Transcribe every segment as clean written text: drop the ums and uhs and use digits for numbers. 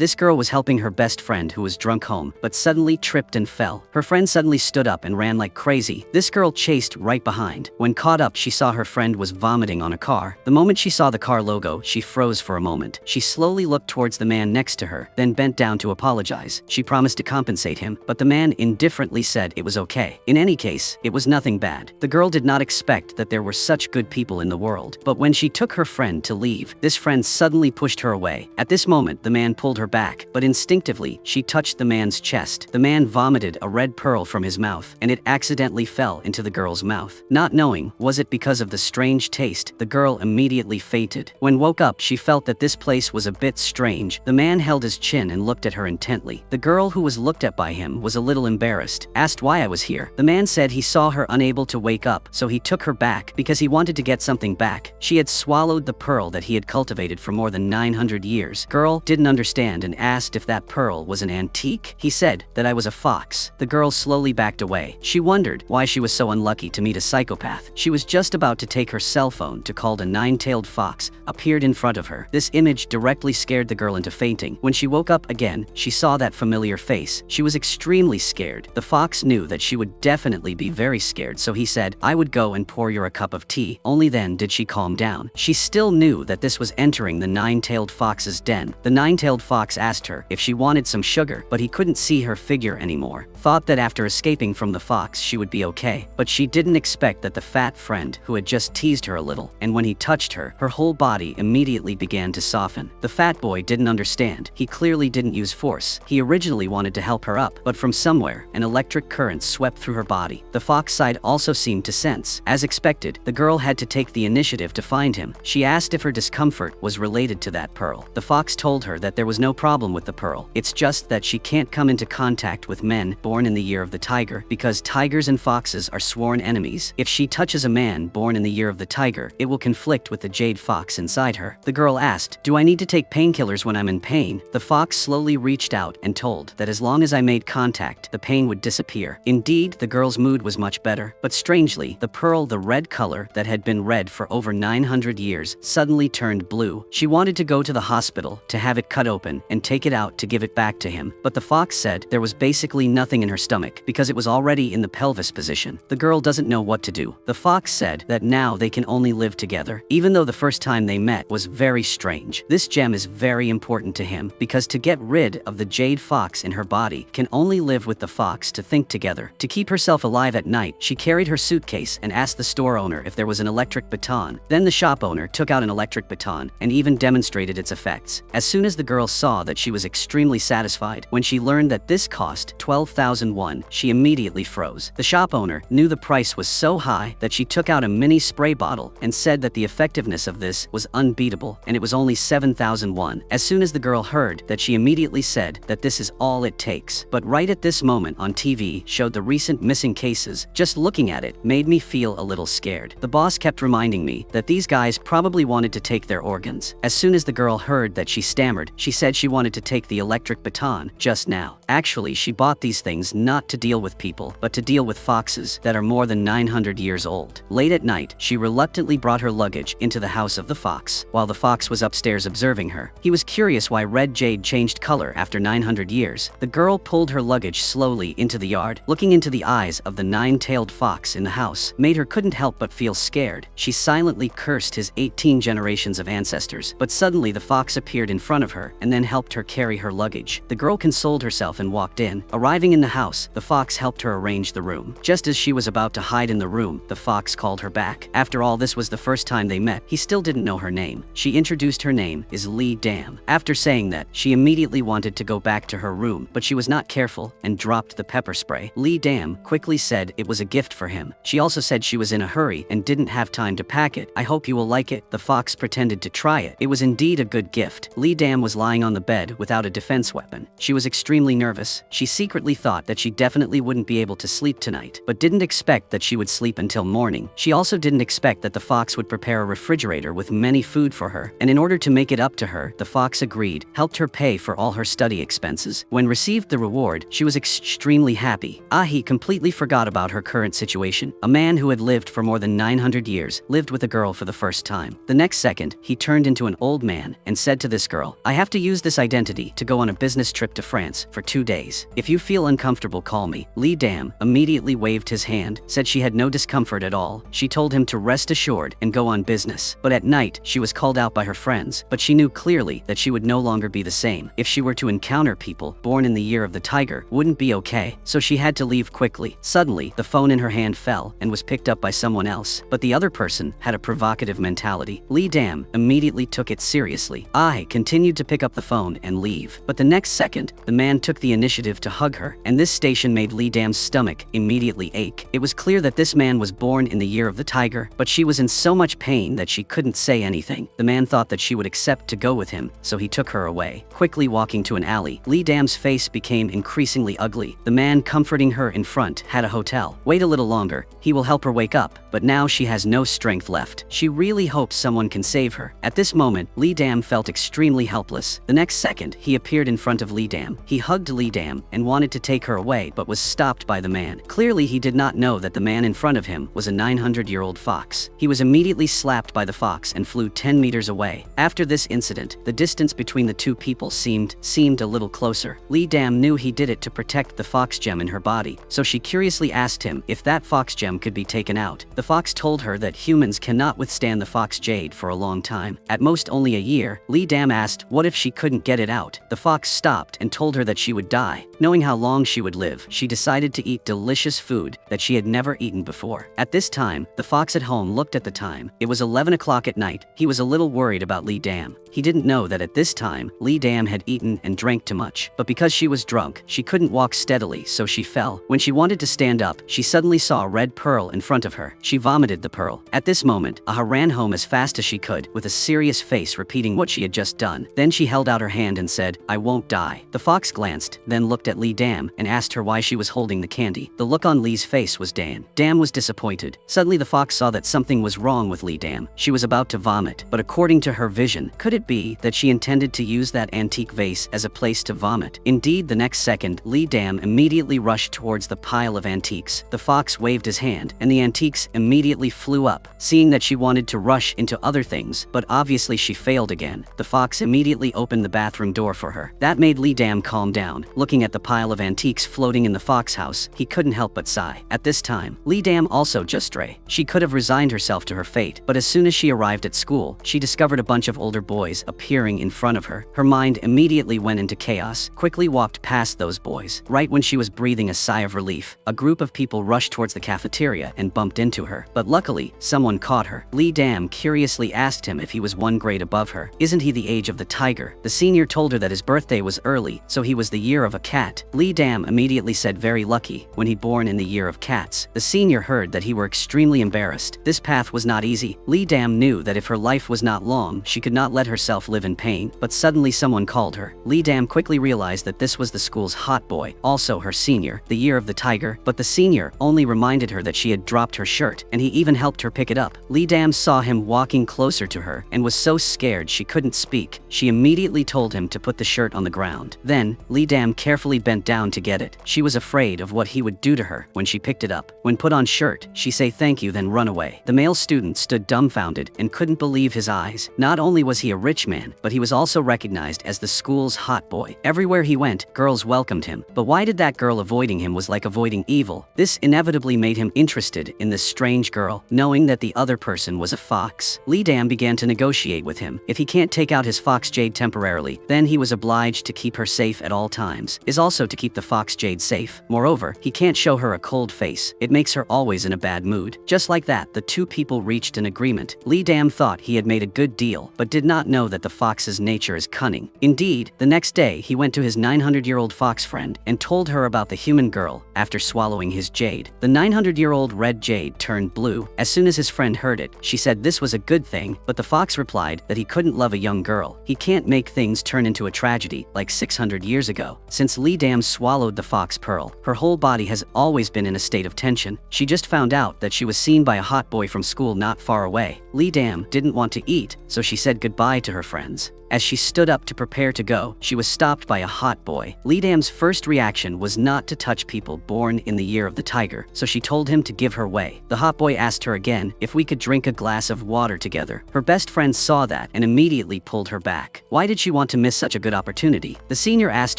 This girl was helping her best friend who was drunk home, but suddenly tripped and fell. Her friend suddenly stood up and ran like crazy. This girl chased right behind. When caught up, she saw her friend was vomiting on a car. The moment she saw the car logo, she froze for a moment. She slowly looked towards the man next to her, then bent down to apologize. She promised to compensate him, but the man indifferently said it was okay. In any case, it was nothing bad. The girl did not expect that there were such good people in the world. But when she took her friend to leave, this friend suddenly pushed her away. At this moment, the man pulled her back, but instinctively, she touched the man's chest. The man vomited a red pearl from his mouth, and it accidentally fell into the girl's mouth. Not knowing, was it because of the strange taste, the girl immediately fainted. When woke up, she felt that this place was a bit strange. The man held his chin and looked at her intently. The girl who was looked at by him was a little embarrassed, asked why I was here. The man said he saw her unable to wake up, so he took her back because he wanted to get something back. She had swallowed the pearl that he had cultivated for more than 900 years. Girl didn't understand and asked if that pearl was an antique. He said that I was a fox. The girl slowly backed away. She wondered why she was so unlucky to meet a psychopath. She was just about to take her cell phone to call a nine-tailed fox appeared in front of her. This image directly scared the girl into fainting. When she woke up again, she saw that familiar face. She was extremely scared. The fox knew that she would definitely be very scared, so he said, I would go and pour you a cup of tea. Only then did she calm down. She still knew that this was entering the nine-tailed fox's den. The nine-tailed fox asked her if she wanted some sugar, but he couldn't see her figure anymore. Thought that after escaping from the fox, she would be okay. But she didn't expect that the fat friend who had just teased her a little, and when he touched her, her whole body immediately began to soften. The fat boy didn't understand. He clearly didn't use force. He originally wanted to help her up, but from somewhere, an electric current swept through her body. The fox side also seemed to sense. As expected, the girl had to take the initiative to find him. She asked if her discomfort was related to that pearl. The fox told her that there was no problem with the pearl. It's just that she can't come into contact with men born in the year of the tiger, because tigers and foxes are sworn enemies. If she touches a man born in the year of the tiger, it will conflict with the jade fox inside her. The girl asked, do I need to take painkillers when I'm in pain? The fox slowly reached out and told that as long as I made contact, the pain would disappear. Indeed, the girl's mood was much better, but strangely, the pearl, the red color that had been red for over 900 years, suddenly turned blue. She wanted to go to the hospital to have it cut open and take it out to give it back to him, but the fox said there was basically nothing in her stomach because it was already in the pelvis position. The girl doesn't know what to do. The fox said that now they can only live together, even though the first time they met was very strange. This gem is very important to him because to get rid of the jade fox in her body can only live with the fox to think together. To keep herself alive at night, she carried her suitcase and asked the store owner if there was an electric baton. Then the shop owner took out an electric baton and even demonstrated its effects. As soon as the girl saw that, she was extremely satisfied. When she learned that this cost 12,001, she immediately froze. The shop owner knew the price was so high that she took out a mini spray bottle and said that the effectiveness of this was unbeatable and it was only 7,001. As soon as the girl heard that, she immediately said that this is all it takes. But right at this moment on TV showed the recent missing cases. Just looking at it made me feel a little scared. The boss kept reminding me that these guys probably wanted to take their organs. As soon as the girl heard that, she stammered. She said she wanted to take the electric baton just now. Actually, she bought these things not to deal with people, but to deal with foxes that are more than 900 years old. Late at night, she reluctantly brought her luggage into the house of the fox. While the fox was upstairs observing her, he was curious why red jade changed color after 900 years. The girl pulled her luggage slowly into the yard. Looking into the eyes of the nine-tailed fox in the house made her couldn't help but feel scared. She silently cursed his 18 generations of ancestors, but suddenly the fox appeared in front of her and then helped her carry her luggage. The girl consoled herself and walked in. Arriving in the house, the fox helped her arrange the room. Just as she was about to hide in the room, the fox called her back. After all, this was the first time they met. He still didn't know her name. She introduced her name is Lee Dam. After saying that, she immediately wanted to go back to her room, but she was not careful and dropped the pepper spray. Lee Dam quickly said it was a gift for him. She also said she was in a hurry and didn't have time to pack it. I hope you will like it. The fox pretended to try it. It was indeed a good gift. Lee Dam was lying on the bed without a defense weapon. She was extremely nervous. She secretly thought that she definitely wouldn't be able to sleep tonight, but didn't expect that she would sleep until morning. She also didn't expect that the fox would prepare a refrigerator with many food for her, and in order to make it up to her, the fox agreed, helped her pay for all her study expenses. When received the reward, she was extremely happy. He completely forgot about her current situation. A man who had lived for more than 900 years lived with a girl for the first time. The next second, he turned into an old man and said to this girl, I have to use the this identity to go on a business trip to France for 2 days. If you feel uncomfortable, call me. Lee Dam immediately waved his hand, said she had no discomfort at all. She told him to rest assured and go on business. But at night, she was called out by her friends, but she knew clearly that she would no longer be the same. If she were to encounter people born in the year of the tiger, wouldn't be okay. So she had to leave quickly. Suddenly, the phone in her hand fell and was picked up by someone else, but the other person had a provocative mentality. Lee Dam immediately took it seriously. I continued to pick up the phone and leave. But the next second, the man took the initiative to hug her, and this station made Lee Dam's stomach immediately ache. It was clear that this man was born in the year of the tiger, but she was in so much pain that she couldn't say anything. The man thought that she would accept to go with him, so he took her away. Quickly walking to an alley, Lee Dam's face became increasingly ugly. The man comforting her in front had a hotel. Wait a little longer, he will help her wake up, but now she has no strength left. She really hopes someone can save her. At this moment, Lee Dam felt extremely helpless. The next second, he appeared in front of Lee Dam. He hugged Lee Dam and wanted to take her away, but was stopped by the man. Clearly, he did not know that the man in front of him was a 900-year-old fox. He was immediately slapped by the fox and flew 10 meters away. After this incident, the distance between the two people seemed a little closer. Lee Dam knew he did it to protect the fox gem in her body, so she curiously asked him if that fox gem could be taken out. The fox told her that humans cannot withstand the fox Jade for a long time, at most only a year. Lee Dam asked what if she couldn't get it out. The fox stopped and told her that she would die. Knowing how long she would live, she decided to eat delicious food that she had never eaten before. At this time, the fox at home looked at the time. It was 11 o'clock at night. He was a little worried about Lee Dam. He didn't know that at this time, Lee Dam had eaten and drank too much. But because she was drunk, she couldn't walk steadily, so she fell. When she wanted to stand up, she suddenly saw a red pearl in front of her. She vomited the pearl. At this moment, Aha ran home as fast as she could, with a serious face repeating what she had just done. Then she held out her hand and said, "I won't die." The fox glanced, then looked at Lee Dam and asked her why she was holding the candy. The look on Lee's face was Dan. Dam was disappointed. Suddenly the fox saw that something was wrong with Lee Dam. She was about to vomit, but according to her vision, could it be that she intended to use that antique vase as a place to vomit? Indeed, the next second, Lee Dam immediately rushed towards the pile of antiques. The fox waved his hand, and the antiques immediately flew up. Seeing that she wanted to rush into other things, but obviously she failed again, the fox immediately opened the bathroom door for her. That made Lee Dam calm down. Looking at the pile of antiques floating in the fox house, he couldn't help but sigh. At this time, Lee Dam also just stray. She could have resigned herself to her fate, but as soon as she arrived at school, she discovered a bunch of older boys appearing in front of her. Her mind immediately went into chaos, quickly walked past those boys. Right when she was breathing a sigh of relief, a group of people rushed towards the cafeteria and bumped into her. But luckily, someone caught her. Lee Dam curiously asked him if he was 1 grade above her. Isn't he the age of the tiger? The senior told her that his birthday was early, so he was the year of a cat. Lee Dam immediately said very lucky, when he born in the year of cats. The senior heard that he were extremely embarrassed. This path was not easy. Lee Dam knew that if her life was not long, she could not let herself live in pain, but suddenly someone called her. Lee Dam quickly realized that this was the school's hot boy, also her senior, the year of the tiger, but the senior only reminded her that she had dropped her shirt, and he even helped her pick it up. Lee Dam saw him walking closer to her and was so scared she couldn't speak. She immediately told him to put the shirt on the ground. Then, Lee Dam carefully bent down to get it. She was afraid of what he would do to her when she picked it up. When put on shirt, she say thank you then run away. The male student stood dumbfounded and couldn't believe his eyes. Not only was he a rich man, but he was also recognized as the school's hot boy. Everywhere he went, girls welcomed him. But why did that girl avoiding him was like avoiding evil? This inevitably made him interested in this strange girl, knowing that the other person was a fox. Lee Dam began to negotiate with him. If he can't take out his fox Jade temporarily, then he was obliged to keep her safe at all times, is also to keep the fox Jade safe. Moreover, he can't show her a cold face. It makes her always in a bad mood. Just like that, the two people reached an agreement. Lee Dam thought he had made a good deal, but did not know that the fox's nature is cunning. Indeed, the next day he went to his 900-year-old fox friend and told her about the human girl after swallowing his jade. The 900-year-old red jade turned blue. As soon as his friend heard it, she said this was a good thing, but the fox replied that he couldn't love a young girl. He can't make things turn into a tragedy like 600 years ago. Since Lee Dam swallowed the fox pearl, her whole body has always been in a state of tension. She just found out that she was seen by a hot boy from school not far away. Lee Dam didn't want to eat, so she said goodbye to her friends. As she stood up to prepare to go, she was stopped by a hot boy. Lidam's first reaction was not to touch people born in the year of the tiger, so she told him to give her way. The hot boy asked her again if we could drink a glass of water together. Her best friend saw that and immediately pulled her back. Why did she want to miss such a good opportunity? The senior asked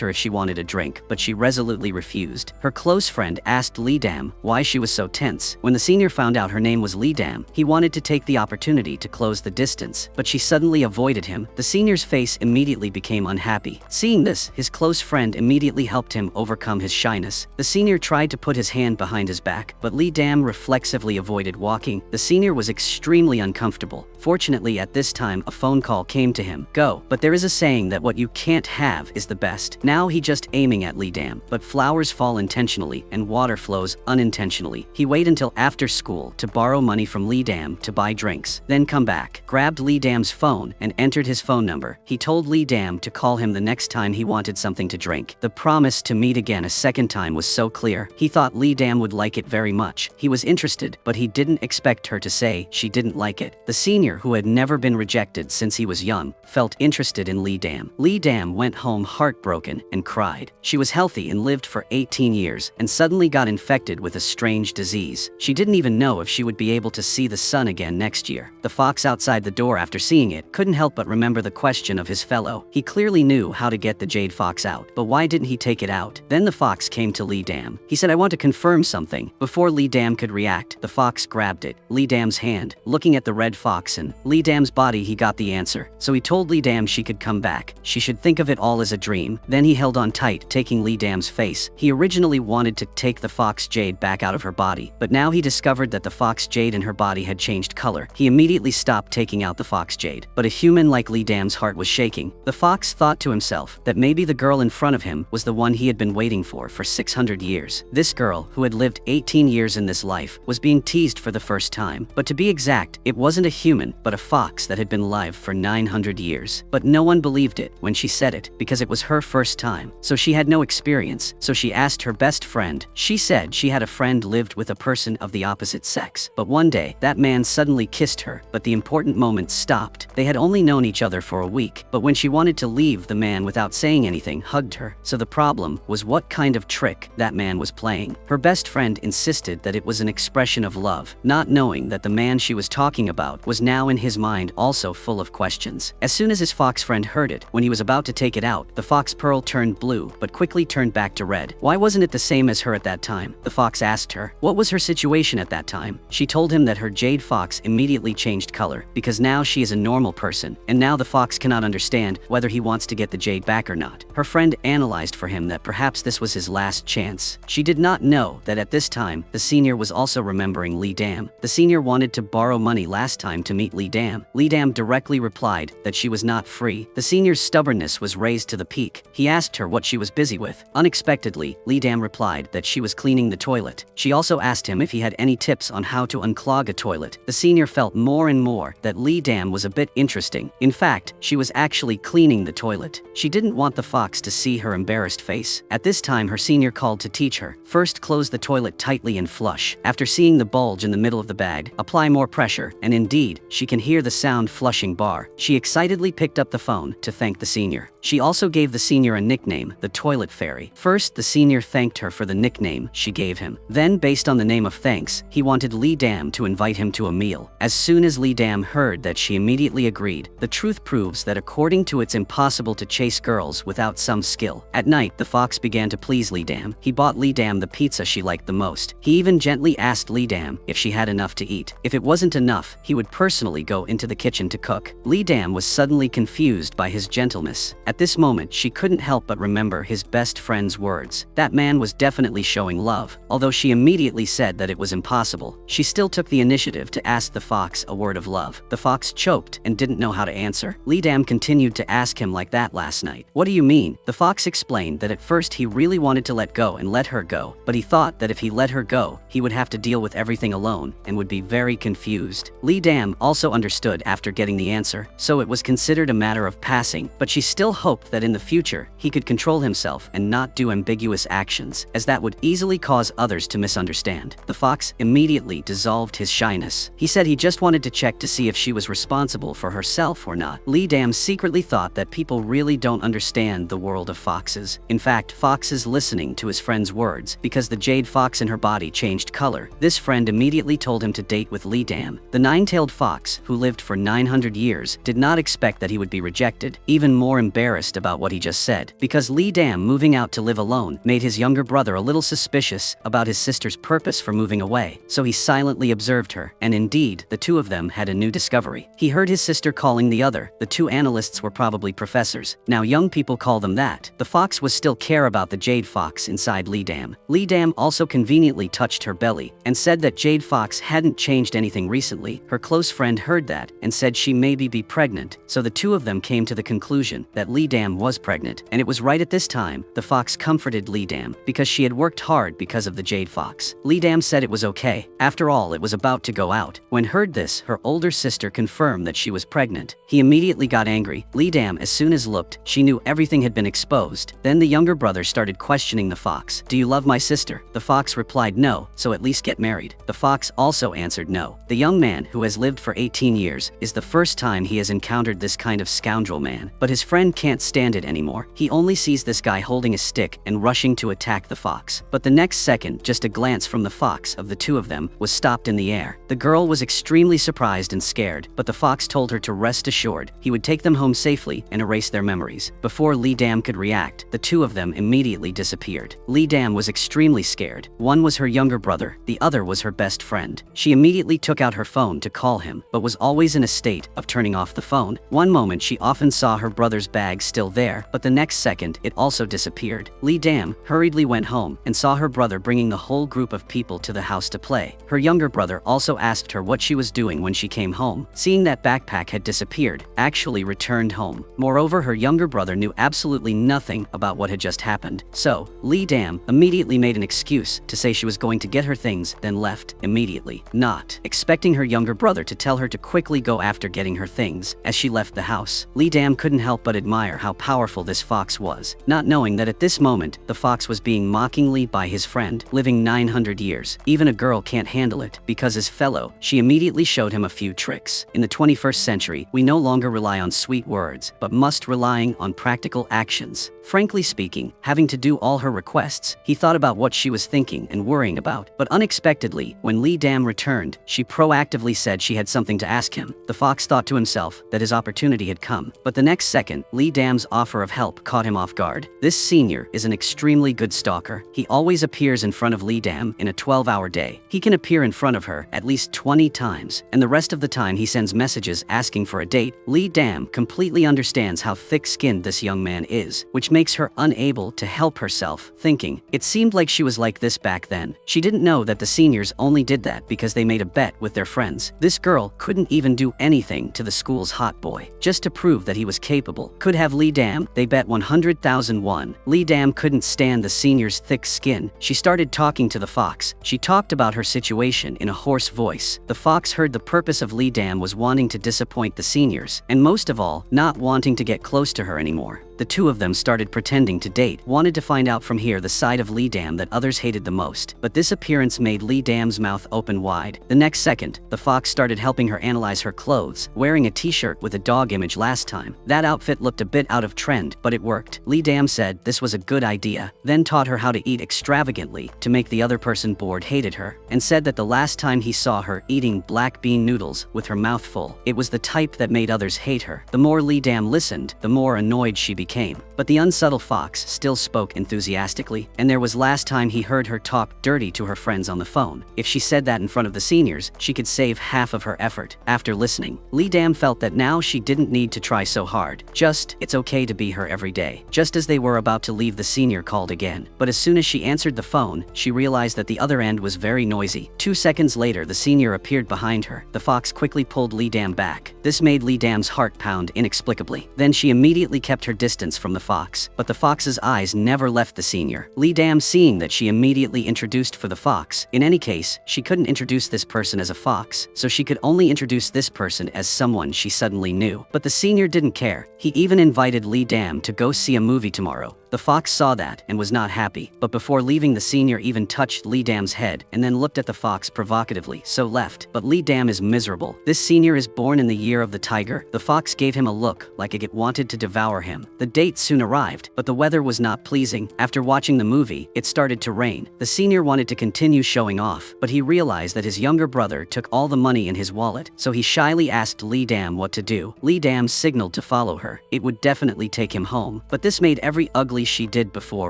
her if she wanted a drink, but she resolutely refused. Her close friend asked Lidam why she was so tense. When the senior found out her name was Lidam, he wanted to take the opportunity to close the distance, but she suddenly avoided him. The senior's face immediately became unhappy. Seeing this, his close friend immediately helped him overcome his shyness. The senior tried to put his hand behind his back, but Lidam reflexively avoided walking. The senior was extremely uncomfortable. Fortunately, at this time, a phone call came to him. Go. But there is a saying that what you can't have is the best. Now he just aiming at Lidam, but flowers fall intentionally and water flows unintentionally. He waited until after school to borrow money from Lidam to buy drinks, then come back, grabbed Lidam's phone and entered his phone number. He told Lidam to call him the next time he wanted something to drink. The promise to meet again a second time was so clear. He thought Lidam would like it very much. He was interested, but he didn't expect her to say she didn't like it. The senior, who had never been rejected since he was young, felt interested in Lidam. Lidam went home heartbroken and cried. She was healthy and lived for 18 years and suddenly got infected with a strange disease. She didn't even know if she would be able to see the sun again next year. The fox outside the door, after seeing it, couldn't help but remember the question of his fellow. He clearly knew how to get the jade fox out, but why didn't he take it out? Then the fox came to Lidam. He said, "I want to confirm something." Before Lidam could react, the fox grabbed it, Lidam's hand. Looking at the red fox and Lidam's body, he got the answer. So he told Lidam she could come back. She should think of it all as a dream. Then he held on tight, taking Lidam's face. He originally wanted to take the fox Jade back out of her body, but now he discovered that the fox Jade in her body had changed color. He immediately stopped taking out the fox Jade, but a human like Lidam's heart was shaking. The fox thought to himself that maybe the girl in front of him was the one he had been waiting for 600 years. This girl, who had lived 18 years in this life, was being teased for the first time. But to be exact, it wasn't a human, but a fox that had been alive for 900 years. But no one believed it when she said it, because it was her first time. So she had no experience, so she asked her best friend. She said she had a friend lived with a person of the opposite sex. But one day, that man suddenly kissed her, but the important moment stopped. They had only known each other for a week, but when she wanted to leave, the man, without saying anything, hugged her. So the problem was what kind of trick that man was playing. Her best friend insisted that it was an expression of love, not knowing that the man she was talking about was now in his mind also full of questions. As soon as his fox friend heard it, when he was about to take it out, the fox pearl turned blue, but quickly turned back to red. Why wasn't it the same as her at that time? The fox asked her. What was her situation at that time? She told him that her jade fox immediately changed color, because now she is a normal person, and now the fox cannot understand whether he wants to get the jade back or not. Her friend analyzed for him that perhaps this was his last chance. She did not know that at this time, the senior was also remembering Lidam. The senior wanted to borrow money last time to meet Lidam. Lidam directly replied that she was not free. The senior's stubbornness was raised to the peak. He asked her what she was busy with. Unexpectedly, Lidam replied that she was cleaning the toilet. She also asked him if he had any tips on how to unclog a toilet. The senior felt more and more that Lidam was a bit interesting. In fact, she was actually cleaning the toilet. She didn't want the fox to see her embarrassed face. At this time, her senior called to teach her. First, close the toilet tightly and flush. After seeing the bulge in the middle of the bag, apply more pressure, and indeed, she can hear the sound flushing bar. She excitedly picked up the phone to thank the senior. She also gave the senior a nickname, the Toilet Fairy. First, the senior thanked her for the nickname she gave him. Then, based on the name of thanks, he wanted Lidam to invite him to a meal. As soon as Lidam heard that, she immediately agreed. The truth proves that according to it's impossible to chase girls without some skill. At night, the fox began to please Lidam. He bought Lidam the pizza she liked the most. He even gently asked Lidam if she had enough to eat. If it wasn't enough, he would personally go into the kitchen to cook. Lidam was suddenly confused by his gentleness. At this moment, she couldn't help but remember his best friend's words. That man was definitely showing love. Although she immediately said that it was impossible, she still took the initiative to ask the fox a word of love. The fox choked and didn't know how to answer. Lidam continued to ask him like that last night. What do you mean? The fox explained that at first he really wanted to let go and let her go, but he thought that if he let her go, he would have to deal with everything alone and would be very confused. Lidam also understood after getting the answer, so it was considered a matter of passing, but she still hoped that in the future, he could control himself and not do ambiguous actions, as that would easily cause others to misunderstand. The fox immediately dissolved his shyness. He said he just wanted to check to see if she was responsible for herself or not. Lidam Dam secretly thought that people really don't understand the world of foxes. In fact, Fox is listening to his friend's words because the jade fox in her body changed color. This friend immediately told him to date with Lee Dam. The nine-tailed fox, who lived for 900 years, did not expect that he would be rejected, even more embarrassed about what he just said, because Lee Dam moving out to live alone made his younger brother a little suspicious about his sister's purpose for moving away, so he silently observed her, and indeed, the two of them had a new discovery. He heard his sister calling the other. The two analysts were probably professors. Now young people call them that. The fox was still care about the jade fox inside Lee Dam. Lee Dam also conveniently touched her belly and said that Jade Fox hadn't changed anything recently. Her close friend heard that and said she maybe be pregnant, so the two of them came to the conclusion that Lee Dam was pregnant, and it was right at this time the fox comforted Lee Dam because she had worked hard because of the jade fox. Lee Dam said it was okay. After all, it was about to go out. When heard this, her older sister confirmed that she was pregnant. He immediately got angry. Lee Dam, as soon as looked, she knew everything had been exposed. Then the younger brother started questioning the fox. Do you love my sister? The fox replied no, so at least get married. The fox also answered no. The young man, who has lived for 18 years, is the first time he has encountered this kind of scoundrel man, but his friend can't stand it anymore. He only sees this guy holding a stick and rushing to attack the fox. But the next second, just a glance from the fox of the two of them was stopped in the air. The girl was extremely surprised and scared, but the fox told her to rest assured he would take them home safely and erase their memories. Before Lee Dam could react, the two of them immediately disappeared. Lee Dam was extremely scared. One was her younger brother, the other was her best friend. She immediately took out her phone to call him, but was always in a state of turning off the phone. One moment she often saw her brother's bag still there, but the next second it also disappeared. Lee Dam hurriedly went home and saw her brother bringing the whole group of people to the house to play. Her younger brother also asked her what she was doing when she came home, seeing that backpack had disappeared, actually returned home. Moreover, her younger brother knew absolutely nothing about what had just happened. So, Lee Dam immediately made an excuse to say she was going to get her things, then left immediately, not expecting her younger brother to tell her to quickly go after getting her things. As she left the house, Lee Dam couldn't help but admire how powerful this fox was, not knowing that at this moment, the fox was being mockingly by his friend, living 900 years. Even a girl can't handle it, because as fellow, she immediately showed him a few tricks. In the 21st century, we no longer rely on sweet words, but must relying on practical actions. Frankly speaking, having to do all her requests, he thought about what she was thinking and worrying about, but unexpectedly, when Lee Dam returned, she proactively said she had something to ask him. The fox thought to himself that his opportunity had come, but the next second, Lee Dam's offer of help caught him off guard. This senior is an extremely good stalker. He always appears in front of Lee Dam in a 12-hour day. He can appear in front of her at least 20 times, and the rest of the time he sends messages asking for a date. Lee Dam completely understands how thick-skinned this young man is, which makes her unable to help herself, thinking, it seemed like she was like this back then. She didn't know that the seniors only did that because they made a bet with their friends. This girl couldn't even do anything to the school's hot boy, just to prove that he was capable. Could have Lee Dam, they bet 100,000 won. Lee Dam couldn't stand the senior's thick skin. She started talking to the fox. She talked about her situation in a hoarse voice. The fox heard the purpose of Lee Dam was wanting to disappoint the seniors, and most of all, not wanting to get close to her anymore. The two of them started pretending to date, wanted to find out from here the side of Lee Dam that others hated the most, but this appearance made Lee Dam's mouth open wide. The next second, the fox started helping her analyze her clothes, wearing a t-shirt with a dog image last time. That outfit looked a bit out of trend, but it worked. Lee Dam said this was a good idea, then taught her how to eat extravagantly to make the other person bored hated her, and said that the last time he saw her eating black bean noodles with her mouth full, it was the type that made others hate her. The more Lee Dam listened, the more annoyed she became. But the unsubtle fox still spoke enthusiastically, and there was last time he heard her talk dirty to her friends on the phone. If she said that in front of the seniors, she could save half of her effort. After listening, Lee Dam felt that now she didn't need to try so hard. It's okay to be her every day. Just as they were about to leave, the senior called again. But as soon as she answered the phone, she realized that the other end was very noisy. 2 seconds later, the senior appeared behind her. The fox quickly pulled Lee Dam back. This made Lee Dam's heart pound inexplicably. Then she immediately kept her distance from the fox, but the fox's eyes never left the senior. Lee Dam, seeing that she immediately introduced for the fox. In any case, she couldn't introduce this person as a fox, so she could only introduce this person as someone she suddenly knew. But the senior didn't care. He even invited Lee Dam to go see a movie tomorrow. The fox saw that and was not happy, but before leaving the senior even touched Lee Dam's head and then looked at the fox provocatively, so left. But Lee Dam is miserable. This senior is born in the year of the tiger. The fox gave him a look like it wanted to devour him. The date soon arrived, but the weather was not pleasing. After watching the movie, it started to rain. The senior wanted to continue showing off, but he realized that his younger brother took all the money in his wallet, so he shyly asked Lee Dam what to do. Lee Dam signaled to follow her. It would definitely take him home, but this made every ugly she did before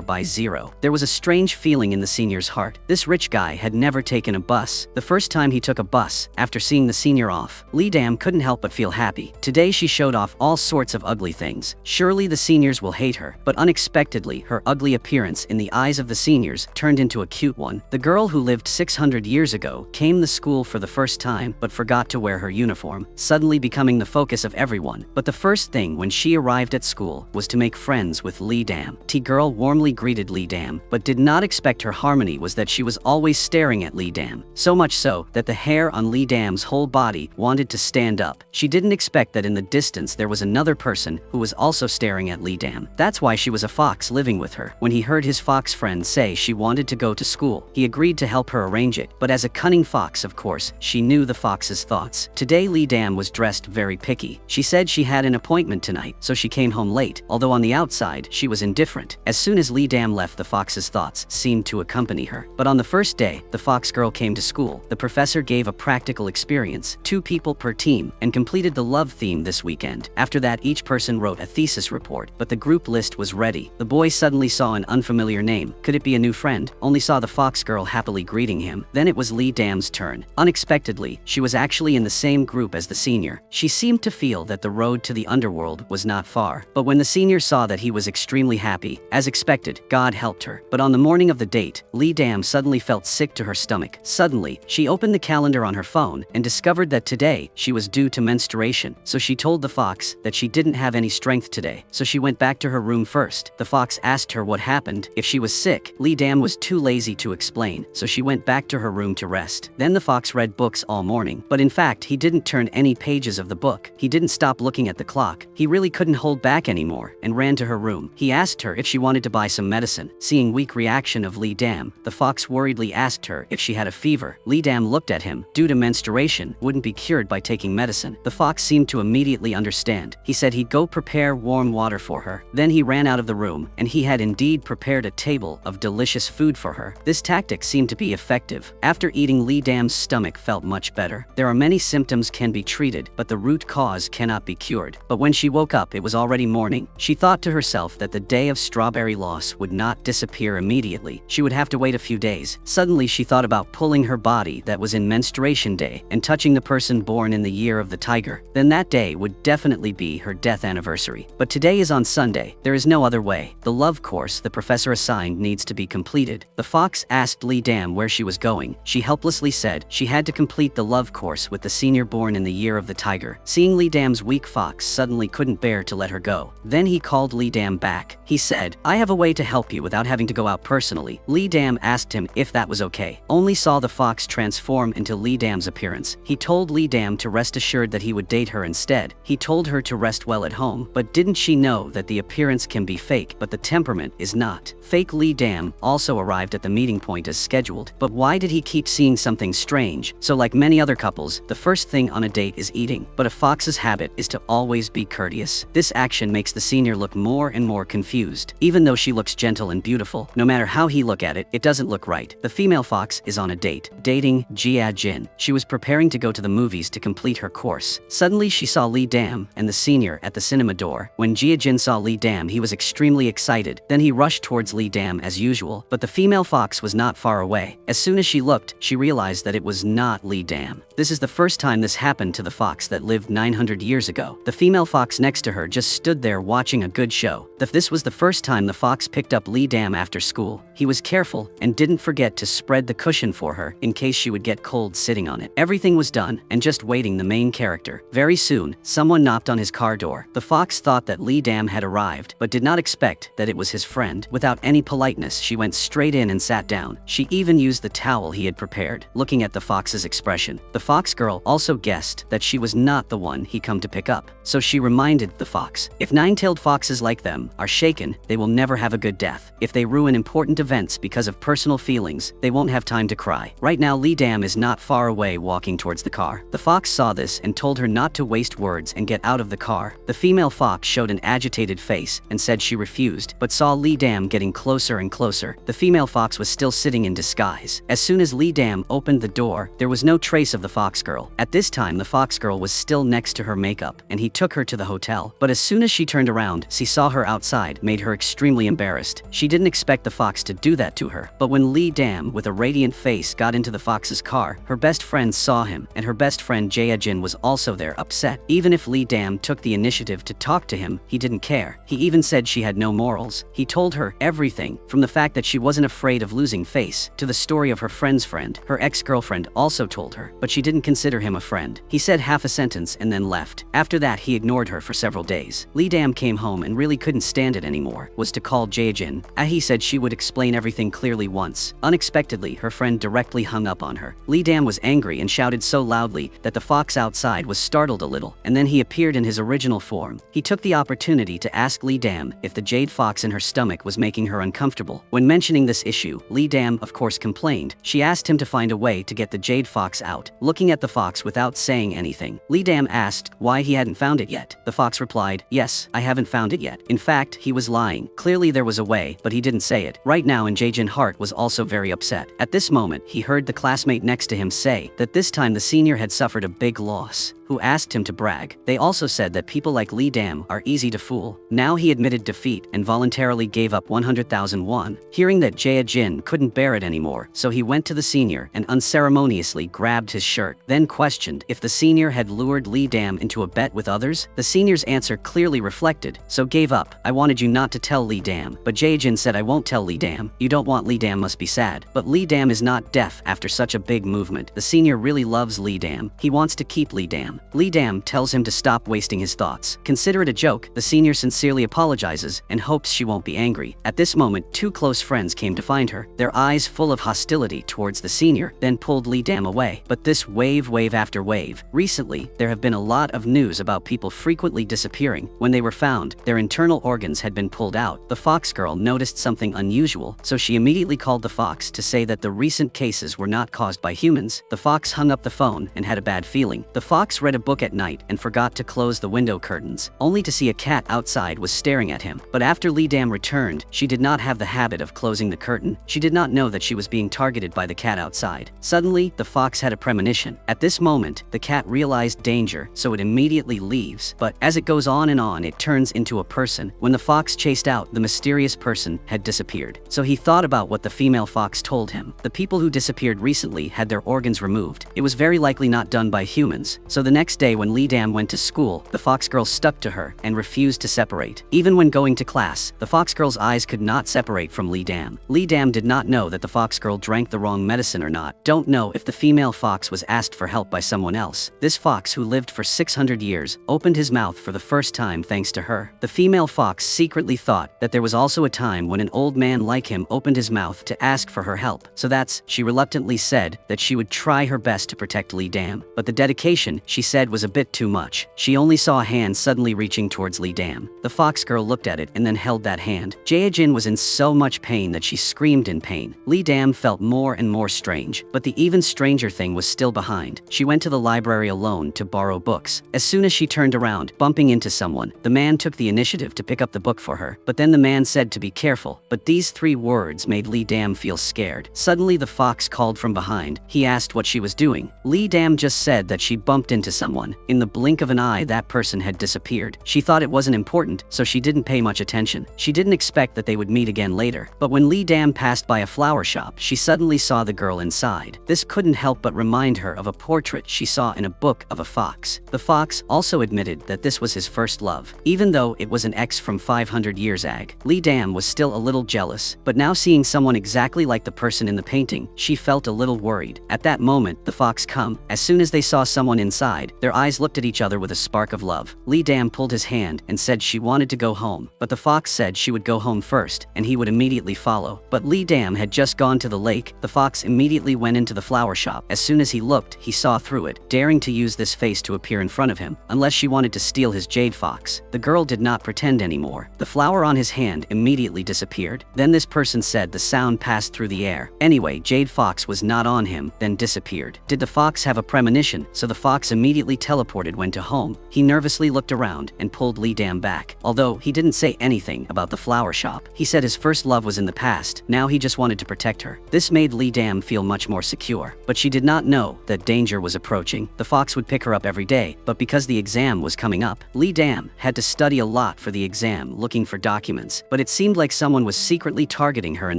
by zero. There was a strange feeling in the senior's heart. This rich guy had never taken a bus. The first time he took a bus, after seeing the senior off, Lee Dam couldn't help but feel happy. Today she showed off all sorts of ugly things. Surely the seniors will hate her, but unexpectedly her ugly appearance in the eyes of the seniors turned into a cute one. The girl who lived 600 years ago came to school for the first time but forgot to wear her uniform, suddenly becoming the focus of everyone. But the first thing when she arrived at school was to make friends with Lee Dam. T-girl warmly greeted Lee Dam, but did not expect her harmony was that she was always staring at Lee Dam. So much so that the hair on Lee Dam's whole body wanted to stand up. She didn't expect that in the distance there was another person who was also staring at Lee Dam. That's why she was a fox living with her. When he heard his fox friend say she wanted to go to school, he agreed to help her arrange it. But as a cunning fox, of course, she knew the fox's thoughts. Today Lee Dam was dressed very picky. She said she had an appointment tonight, so she came home late, although on the outside she was indifferent. As soon as Lee Dam left, the fox's thoughts seemed to accompany her. But on the first day the fox girl came to school, the professor gave a practical experience, 2 people per team, and completed the love theme this weekend. After that, each person wrote a thesis report, but the group list was ready. The boy suddenly saw an unfamiliar name. Could it be a new friend? Only saw the fox girl happily greeting him. Then it was Lee Dam's turn. Unexpectedly, she was actually in the same group as the senior. She seemed to feel that the road to the underworld was not far. But when the senior saw that he was extremely happy, as expected, God helped her. But on the morning of the date, Lee Dam suddenly felt sick to her stomach. Suddenly, she opened the calendar on her phone and discovered that today she was due to menstruation. So she told the fox that she didn't have any strength today, so she went back to her room first. The fox asked her what happened, if she was sick. Lee Dam was too lazy to explain, so she went back to her room to rest. Then the fox read books all morning, but in fact he didn't turn any pages of the book. He didn't stop looking at the clock. He really couldn't hold back anymore and ran to her room. He asked her if she wanted to buy some medicine. Seeing weak reaction of Lee Dam, the fox worriedly asked her if she had a fever. Lee Dam looked at him. Due to menstruation, wouldn't be cured by taking medicine. The fox seemed to immediately understand. He said he'd go prepare warm water for her. Then he ran out of the room, and he had indeed prepared a table of delicious food for her. This tactic seemed to be effective. After eating, Lee Dam's stomach felt much better. There are many symptoms can be treated, but the root cause cannot be cured. But when she woke up, it was already morning. She thought to herself that the day of strawberry loss would not disappear immediately. She would have to wait a few days. Suddenly she thought about pulling her body that was in menstruation day and touching the person born in the year of the tiger. Then that day would definitely be her death anniversary. But today is on Sunday. There is no other way. The love course the professor assigned needs to be completed. The fox asked Lee Dam where she was going. She helplessly said she had to complete the love course with the senior born in the year of the tiger. Seeing Lee Dam's weak, fox suddenly couldn't bear to let her go. Then he called Lee Dam back. He said, "I have a way to help you without having to go out personally." Lee Dam asked him if that was okay. Only saw the fox transform into Lee Dam's appearance. He told Lee Dam to rest assured that he would date her instead. He told her to rest well at home, but didn't she know that the appearance can be fake, but the temperament is not. Fake Lee Dam also arrived at the meeting point as scheduled, but why did he keep seeing something strange? So like many other couples, the first thing on a date is eating, but a fox's habit is to always be courteous. This action makes the senior look more and more confused. Even though she looks gentle and beautiful, no matter how he look at it, it doesn't look right. The female fox is on a date, dating Jade. She was preparing to go to the movies to complete her course. Suddenly she saw Lee Dam and the senior at the cinema door. When Jade saw Lee Dam, he was extremely excited. Then he rushed towards Lee Dam as usual, but the female fox was not far away. As soon as she looked, she realized that it was not Lee Dam. This is the first time this happened to the fox that lived 900 years ago. The female fox next to her just stood there watching a good show. This was the first time the fox picked up Lee Dam after school. He was careful and didn't forget to spread the cushion for her in case she would get cold sitting on it. Everything was done and just waiting the main character. Very soon, someone knocked on his car door. The fox thought that Lee Dam had arrived, but did not expect that it was his friend. Without any politeness, she went straight in and sat down. She even used the towel he had prepared. Looking at the fox's expression, the fox girl also guessed that she was not the one he come to pick up. So she reminded the fox, if nine-tailed foxes like them are shaken, they will never have a good death. If they ruin important events because of personal feelings, they won't have time to cry. Right now Lee Dam is not far away walking towards the car. The fox saw this and told her not to waste words and get out of the car. The female fox showed an agitated face and said she refused, but saw Lee Dam getting closer and closer. The female fox was still sitting in disguise. As soon as Lee Dam opened the door, there was no trace of the fox girl. At this time the fox girl was still next to her makeup, and he took her to the hotel. But as soon as she turned around, she saw her outside, made her extremely embarrassed. She didn't expect the fox to do that to her. But when Lee Dam, with a radiant face, got into the fox's car, her best friend saw him, and her best friend Jade was also there, upset. Even if Lee Dam took the initiative to talk to him, he didn't care. He even said she had no morals. He told her everything, from the fact that she wasn't afraid of losing face, to the story of her friend's friend. Her ex-girlfriend also told her, but she didn't consider him a friend. He said half a sentence and then left. After that he ignored her for several days. Lee Dam came home and really couldn't stand it anymore, was to call Jade. He said she would explain everything clearly once. Unexpectedly, her friend directly hung up on her. Lee Dam was angry and shouted so loudly that the fox outside was startled a little, and then he appeared in his original form. He took the opportunity to ask Lee Dam if the jade fox in her stomach was making her uncomfortable. When mentioning this issue, Lee Dam of course complained. She asked him to find a way to get the jade fox out. Looking at the fox without saying anything, Lee Dam asked why he hadn't found it yet. The fox replied, "Yes, I haven't found it yet." In fact, he was lying. Clearly there was a way, but he didn't say it. Right now, and Jaejin's heart was also very upset. At this moment, he heard the classmate next to him say that this time the senior had suffered a big loss, who asked him to brag. They also said that people like Lee Dam are easy to fool. Now he admitted defeat and voluntarily gave up 100,000 won. Hearing that Jae-jin couldn't bear it anymore, so he went to the senior and unceremoniously grabbed his shirt, then questioned if the senior had lured Lee Dam into a bet with others. The senior's answer clearly reflected, "So gave up. I wanted you not to tell Lee Dam." But Jae-jin said, "I won't tell Lee Dam. You don't want Lee Dam must be sad." But Lee Dam is not deaf after such a big movement. The senior really loves Lee Dam. He wants to keep Lee Dam. Lee Dam tells him to stop wasting his thoughts. Consider it a joke. The senior sincerely apologizes and hopes she won't be angry. At this moment, two close friends came to find her, their eyes full of hostility towards the senior, then pulled Lee Dam away. But this wave after wave. Recently, there have been a lot of news about people frequently disappearing. When they were found, their internal organs had been pulled out. The fox girl noticed something unusual, so she immediately called the fox to say that the recent cases were not caused by humans. The fox hung up the phone and had a bad feeling. The fox read a book at night and forgot to close the window curtains, only to see a cat outside was staring at him. But after Lee Dam returned, she did not have the habit of closing the curtain. She did not know that she was being targeted by the cat outside. Suddenly, the fox had a premonition. At this moment, the cat realized danger, so it immediately leaves. But as it goes on, it turns into a person. When the fox chased out, the mysterious person had disappeared. So he thought about what the female fox told him. The people who disappeared recently had their organs removed. It was very likely not done by humans. So the next day when Lee Dam went to school, the fox girl stuck to her and refused to separate. Even when going to class, the fox girl's eyes could not separate from Lee Dam. Lee Dam did not know that the fox girl drank the wrong medicine or not. Don't know if the female fox was asked for help by someone else. This fox, who lived for 600 years, opened his mouth for the first time thanks to her. The female fox secretly thought that there was also a time when an old man like him opened his mouth to ask for her help. So she reluctantly said that she would try her best to protect Lee Dam. But the dedication, she said, was a bit too much. She only saw a hand suddenly reaching towards Lee Dam. The fox girl looked at it and then held that hand. Jae-jin was in so much pain that she screamed in pain. Lee Dam felt more and more strange, but the even stranger thing was still behind. She went to the library alone to borrow books. As soon as she turned around, bumping into someone, the man took the initiative to pick up the book for her. But then the man said to be careful. But these 3 words made Lee Dam feel scared. Suddenly the fox called from behind. He asked what she was doing. Lee Dam just said that she bumped into someone. In the blink of an eye, that person had disappeared. She thought it wasn't important, so she didn't pay much attention. She didn't expect that they would meet again later. But when Lee Dam passed by a flower shop, she suddenly saw the girl inside. This couldn't help but remind her of a portrait she saw in a book of a fox. The fox also admitted that this was his first love. Even though it was an ex from 500 years ag, Lee Dam was still a little jealous. But now seeing someone exactly like the person in the painting, she felt a little worried. At that moment, the fox come. As soon as they saw someone inside, side, their eyes looked at each other with a spark of love. Lee Dam pulled his hand and said she wanted to go home, but the fox said she would go home first and he would immediately follow. But Lee Dam had just gone to the lake. The fox immediately went into the flower shop. As soon as he looked, he saw through it, daring to use this face to appear in front of him, unless she wanted to steal his jade fox. The girl did not pretend anymore. The flower on his hand immediately disappeared. Then this person said the sound passed through the air. Anyway, Jade Fox was not on him, then disappeared. Did the fox have a premonition? So the fox immediately teleported went to home. He nervously looked around and pulled Lee Dam back. Although he didn't say anything about the flower shop. He said his first love was in the past. Now he just wanted to protect her. This made Lee Dam feel much more secure. But she did not know that danger was approaching. The fox would pick her up every day, but because the exam was coming up, Lee Dam had to study a lot for the exam, looking for documents. But it seemed like someone was secretly targeting her in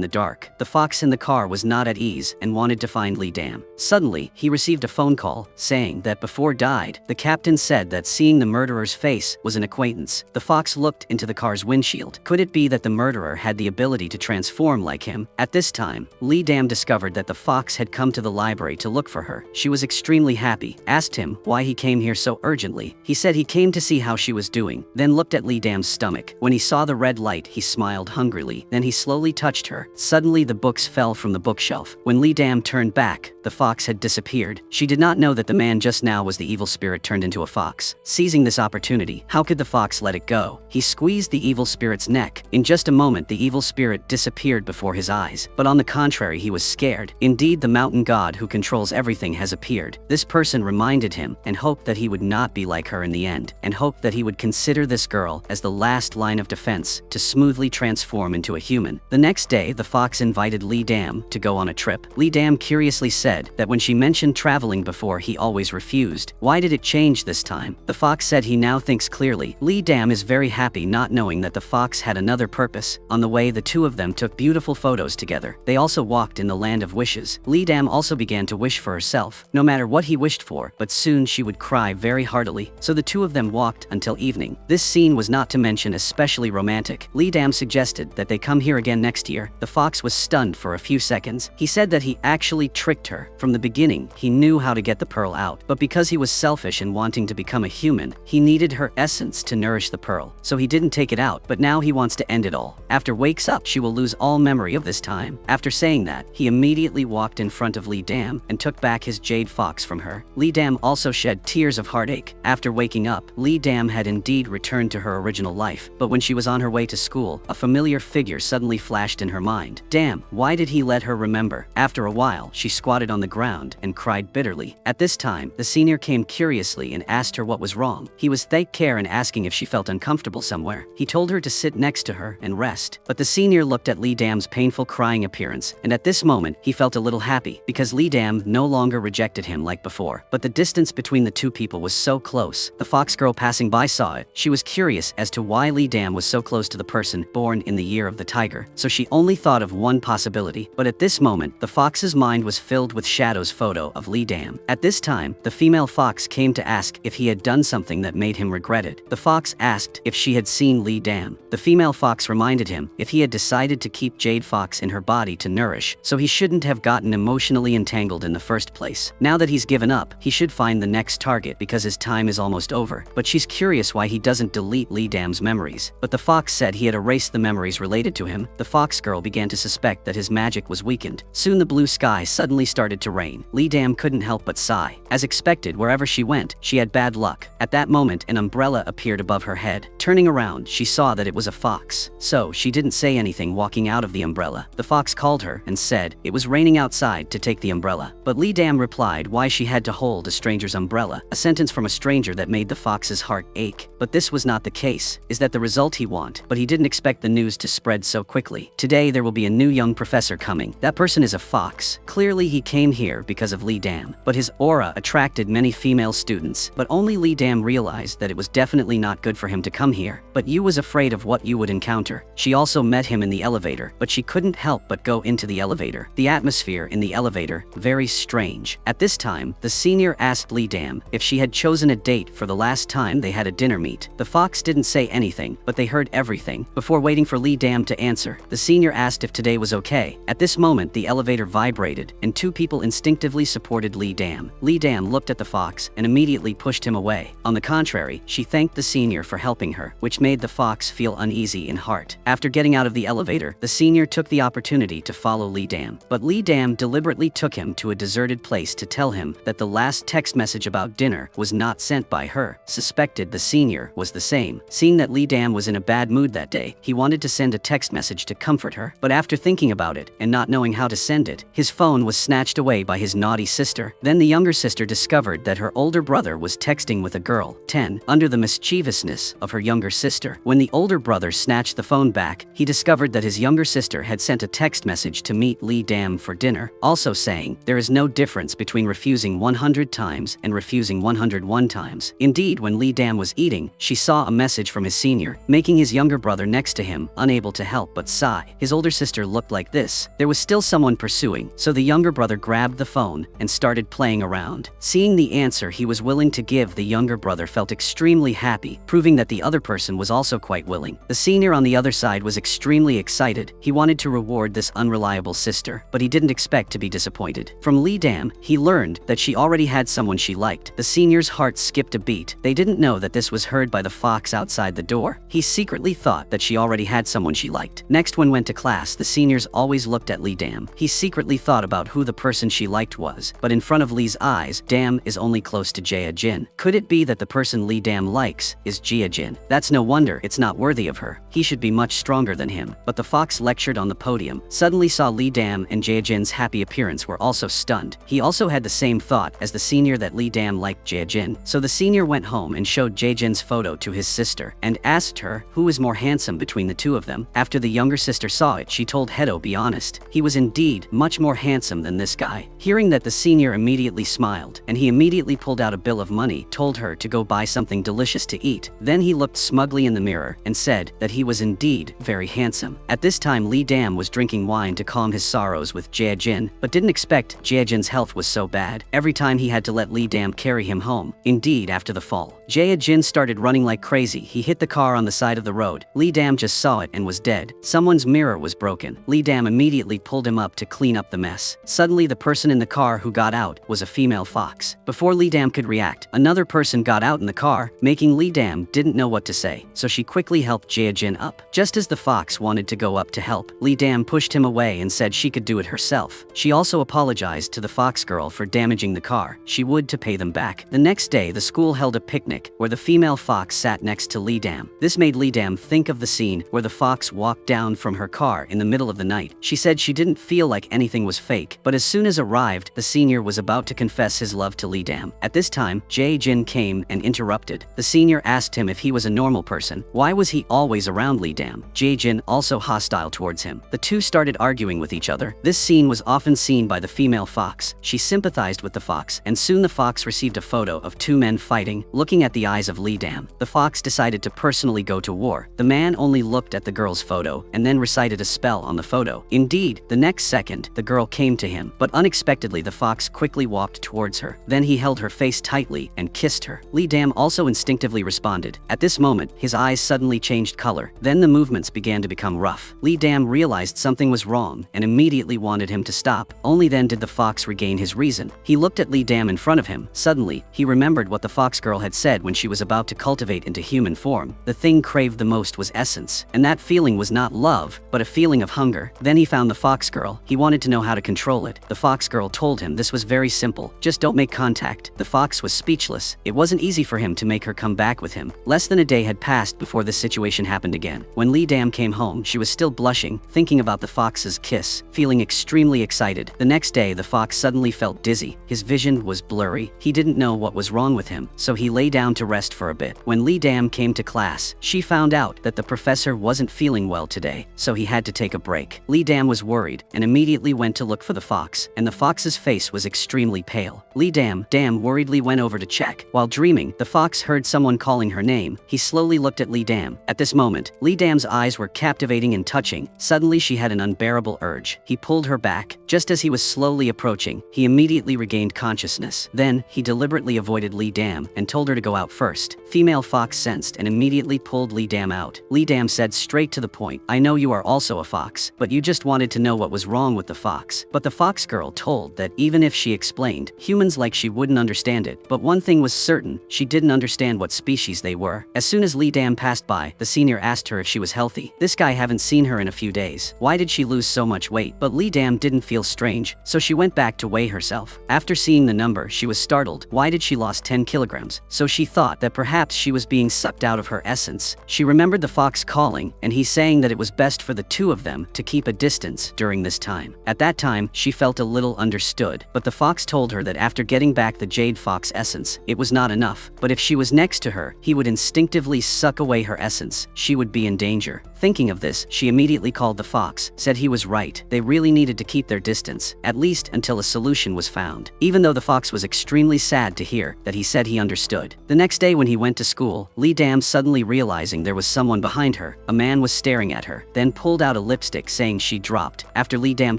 the dark. The fox in the car was not at ease and wanted to find Lee Dam. Suddenly, he received a phone call saying that before died, the captain said that seeing the murderer's face was an acquaintance. The fox looked into the car's windshield. Could it be that the murderer had the ability to transform like him? At this time, Lee Dam discovered that the fox had come to the library to look for her. She was extremely happy, asked him why he came here so urgently. He said he came to see how she was doing, then looked at Lee Dam's stomach. When he saw the red light, he smiled hungrily. Then he slowly touched her. Suddenly the books fell from the bookshelf. When Lee Dam turned back, the fox had disappeared. She did not know that the man just now was the evil spirit turned into a fox. Seizing this opportunity, how could the fox let it go? He squeezed the evil spirit's neck. In just a moment, the evil spirit disappeared before his eyes. But on the contrary, he was scared. Indeed, the mountain god who controls everything has appeared. This person reminded him and hoped that he would not be like her in the end, and hoped that he would consider this girl as the last line of defense to smoothly transform into a human. The next day, the fox invited Lee Dam to go on a trip. Lee Dam curiously said that when she mentioned traveling before, he always refused. Why did it change this time? The fox said he now thinks clearly. Lee Dam is very happy not knowing that the fox had another purpose. On the way, the two of them took beautiful photos together. They also walked in the land of wishes. Lee Dam also began to wish for herself, no matter what he wished for, but soon she would cry very heartily. So the two of them walked until evening. This scene was not to mention especially romantic. Lee Dam suggested that they come here again next year. The fox was stunned for a few seconds. He said that he actually tricked her. From the beginning, he knew how to get the pearl out, but because he was selfish and wanting to become a human, he needed her essence to nourish the pearl. So he didn't take it out, but now he wants to end it all. After wakes up, she will lose all memory of this time. After saying that, he immediately walked in front of Lee Dam and took back his jade fox from her. Lee Dam also shed tears of heartache. After waking up, Lee Dam had indeed returned to her original life, but when she was on her way to school, a familiar figure suddenly flashed in her mind. Damn, why did he let her remember? After a while, she squatted on the ground and cried bitterly. At this time, the senior came curiously and asked her what was wrong. He was taking care and asking if she felt uncomfortable somewhere. He told her to sit next to her and rest. But the senior looked at Lee Dam's painful crying appearance, and at this moment, he felt a little happy because Lee Dam no longer rejected him like before. But the distance between the two people was so close. The fox girl passing by saw it. She was curious as to why Lee Dam was so close to the person born in the year of the tiger. So she only thought of one possibility. But at this moment, the fox's mind was filled with Shadow's photo of Lee Dam. At this time, the female fox came to ask if he had done something that made him regret it. The fox asked if she had seen Lee Dam. The female fox reminded him if he had decided to keep Jade Fox in her body to nourish, so he shouldn't have gotten emotionally entangled in the first place. Now that he's given up, he should find the next target because his time is almost over. But she's curious why he doesn't delete Lee Dam's memories. But the fox said he had erased the memories related to him. The fox girl began to suspect that his magic was weakened. Soon the blue sky suddenly started to rain. Lee Dam couldn't help but sigh. As expected, wherever she went, she had bad luck. At that moment, an umbrella appeared above her head. Turning around, she saw that it was a fox. So she didn't say anything walking out of the umbrella. The fox called her and said it was raining outside to take the umbrella. But Lee Dam replied why she had to hold a stranger's umbrella, a sentence from a stranger that made the fox's heart ache. But this was not the case. Is that the result he want? But he didn't expect the news to spread so quickly. Today there will be a new young professor coming. That person is a fox. Clearly he came here because of Lee Dam. But his aura attracted many female students. But only Lee Dam realized that it was definitely not good for him to come here. But Yu was afraid of what Yu would encounter. She also met him in the elevator, but she couldn't help but go into the elevator. The atmosphere in the elevator, very strange. At this time, the senior asked Lee Dam if she had chosen a date for the last time they had a dinner meet. The fox didn't say anything, but they heard everything. Before waiting for Lee Dam to answer, the senior asked if today was okay. At this moment, the elevator vibrated, and two people instinctively supported Lee Dam. Lee Dam looked at the fox fox and immediately pushed him away. On the contrary, she thanked the senior for helping her, which made the fox feel uneasy in heart. After getting out of the elevator, the senior took the opportunity to follow Lee Dam. But Lee Dam deliberately took him to a deserted place to tell him that the last text message about dinner was not sent by her. Suspected the senior was the same. Seeing that Lee Dam was in a bad mood that day, he wanted to send a text message to comfort her. But after thinking about it and not knowing how to send it, his phone was snatched away by his naughty sister. Then the younger sister discovered that her older brother was texting with a girl, 10, under the mischievousness of her younger sister. When the older brother snatched the phone back, he discovered that his younger sister had sent a text message to meet Lee Dam for dinner, also saying, "There is no difference between refusing 100 times and refusing 101 times." Indeed, when Lee Dam was eating, she saw a message from his senior, making his younger brother next to him unable to help but sigh. His older sister looked like this. There was still someone pursuing, so the younger brother grabbed the phone and started playing around. Seeing the answer he was willing to give, the younger brother felt extremely happy, proving that the other person was also quite willing. The senior on the other side was extremely excited. He wanted to reward this unreliable sister, but he didn't expect to be disappointed. From Lee Dam, he learned that she already had someone she liked. The senior's heart skipped a beat. They didn't know that this was heard by the fox outside the door. He secretly thought that she already had someone she liked. Next, when went to class, the seniors always looked at Lee Dam. He secretly thought about who the person she liked was, but in front of Lee's eyes, Dam is only close to Jin. Could it be that the person Lee Dam likes is Jin? That's no wonder it's not worthy of her. He should be much stronger than him. But the fox lectured on the podium suddenly saw Lee Dam and Jin's happy appearance were also stunned. He also had the same thought as the senior that Lee Dam liked Jin. So the senior went home and showed Jin's photo to his sister and asked her who was more handsome between the two of them. After the younger sister saw it, she told Hedo, "Be honest. He was indeed much more handsome than this guy." Hearing that, the senior immediately smiled, and he immediately pulled out a bill of money, told her to go buy something delicious to eat. Then he looked smugly in the mirror and said that he was indeed very handsome. At this time, Lee Dam was drinking wine to calm his sorrows with Jin, but didn't expect Jin's health was so bad. Every time he had to let Lee Dam carry him home. Indeed, after the fall, Jin started running like crazy. He hit the car on the side of the road. Lee Dam just saw it and was dead. Someone's mirror was broken. Lee Dam immediately pulled him up to clean up the mess. Suddenly, the person in the car who got out was a female fox. Before Lee Dam could react, another person got out in the car, making Lee Dam didn't know what to say, so she quickly helped Jin up. Just as the fox wanted to go up to help, Lee Dam pushed him away and said she could do it herself. She also apologized to the fox girl for damaging the car. She would to pay them back. The next day, the school held a picnic where the female fox sat next to Lee Dam. This made Lee Dam think of the scene where the fox walked down from her car in the middle of the night. She said she didn't feel like anything was fake, but as soon as arrived, the senior was about to confess his love to Lee Dam. At this time, Jin came and interrupted. The senior asked him if he was a normal person. Why was he always around Lee Dam? Jin also hostile towards him. The two started arguing with each other. This scene was often seen by the female fox. She sympathized with the fox, and soon the fox received a photo of two men fighting. Looking at the eyes of Lee Dam, the fox decided to personally go to war. The man only looked at the girl's photo and then recited a spell on the photo. Indeed, the next second, the girl came to him, but unexpectedly the fox quickly walked towards her. Then he held her face tightly and kissed her. Lee Dam also instinctively responded. At this moment, his eyes suddenly changed color. Then the movements began to become rough. Lee Dam realized something was wrong and immediately wanted him to stop. Only then did the fox regain his reason. He looked at Lee Dam in front of him. Suddenly, he remembered what the fox girl had said when she was about to cultivate into human form. The thing craved the most was essence, and that feeling was not love, but a feeling of hunger. Then he found the fox girl. He wanted to know how to control it. The fox girl told him this was very simple. Just don't make contact. The fox was speechless. It wasn't easy for him to make her come back with him. Less than a day had passed before this situation happened again. When Lee Dam came home, she was still blushing, thinking about the fox's kiss, feeling extremely excited. The next day, the fox suddenly felt dizzy. His vision was blurry. He didn't know what was wrong with him, so he lay down to rest for a bit. When Lee Dam came to class, she found out that the professor wasn't feeling well today, so he had to take a break. Lee Dam was worried and immediately went to look for the fox, and the fox's face was extremely pale. Lee Dam worriedly went over to check. While dreaming, the fox heard someone calling her name. He slowly looked at Lee Dam. At this moment, Lee Dam's eyes were captivating and touching. Suddenly, she had an unbearable urge. He pulled her back. Just as he was slowly approaching, he immediately regained consciousness. Then, he deliberately avoided Lee Dam and told her to go out first. Female fox sensed and immediately pulled Lee Dam out. Lee Dam said straight to the point, "I know you are also a fox, but you just wanted to know what was wrong with the fox." But the fox girl told that even if she explained, humans like she wouldn't understand it, but one thing was certain, she didn't understand what species they were. As soon as Lee Dam passed by, the senior asked her if she was healthy. This guy haven't seen her in a few days. Why did she lose so much weight? But Lee Dam didn't feel strange, so she went back to weigh herself. After seeing the number, she was startled. Why did she lost 10 kilograms? So she thought that perhaps she was being sucked out of her essence. She remembered the fox calling, and he saying that it was best for the two of them to keep a distance during this time. At that time, she felt a little understood, but the fox told her that after getting back the Jade Fox essence, it was not enough. But if she was next to her, he would instinctively suck away her essence. She would be in danger. Thinking of this, she immediately called the fox, said he was right. They really needed to keep their distance, at least until a solution was found. Even though the fox was extremely sad to hear that he said he understood. The next day when he went to school, Lee Dam suddenly realizing there was someone behind her. A man was staring at her, then pulled out a lipstick saying she dropped. After Lee Dam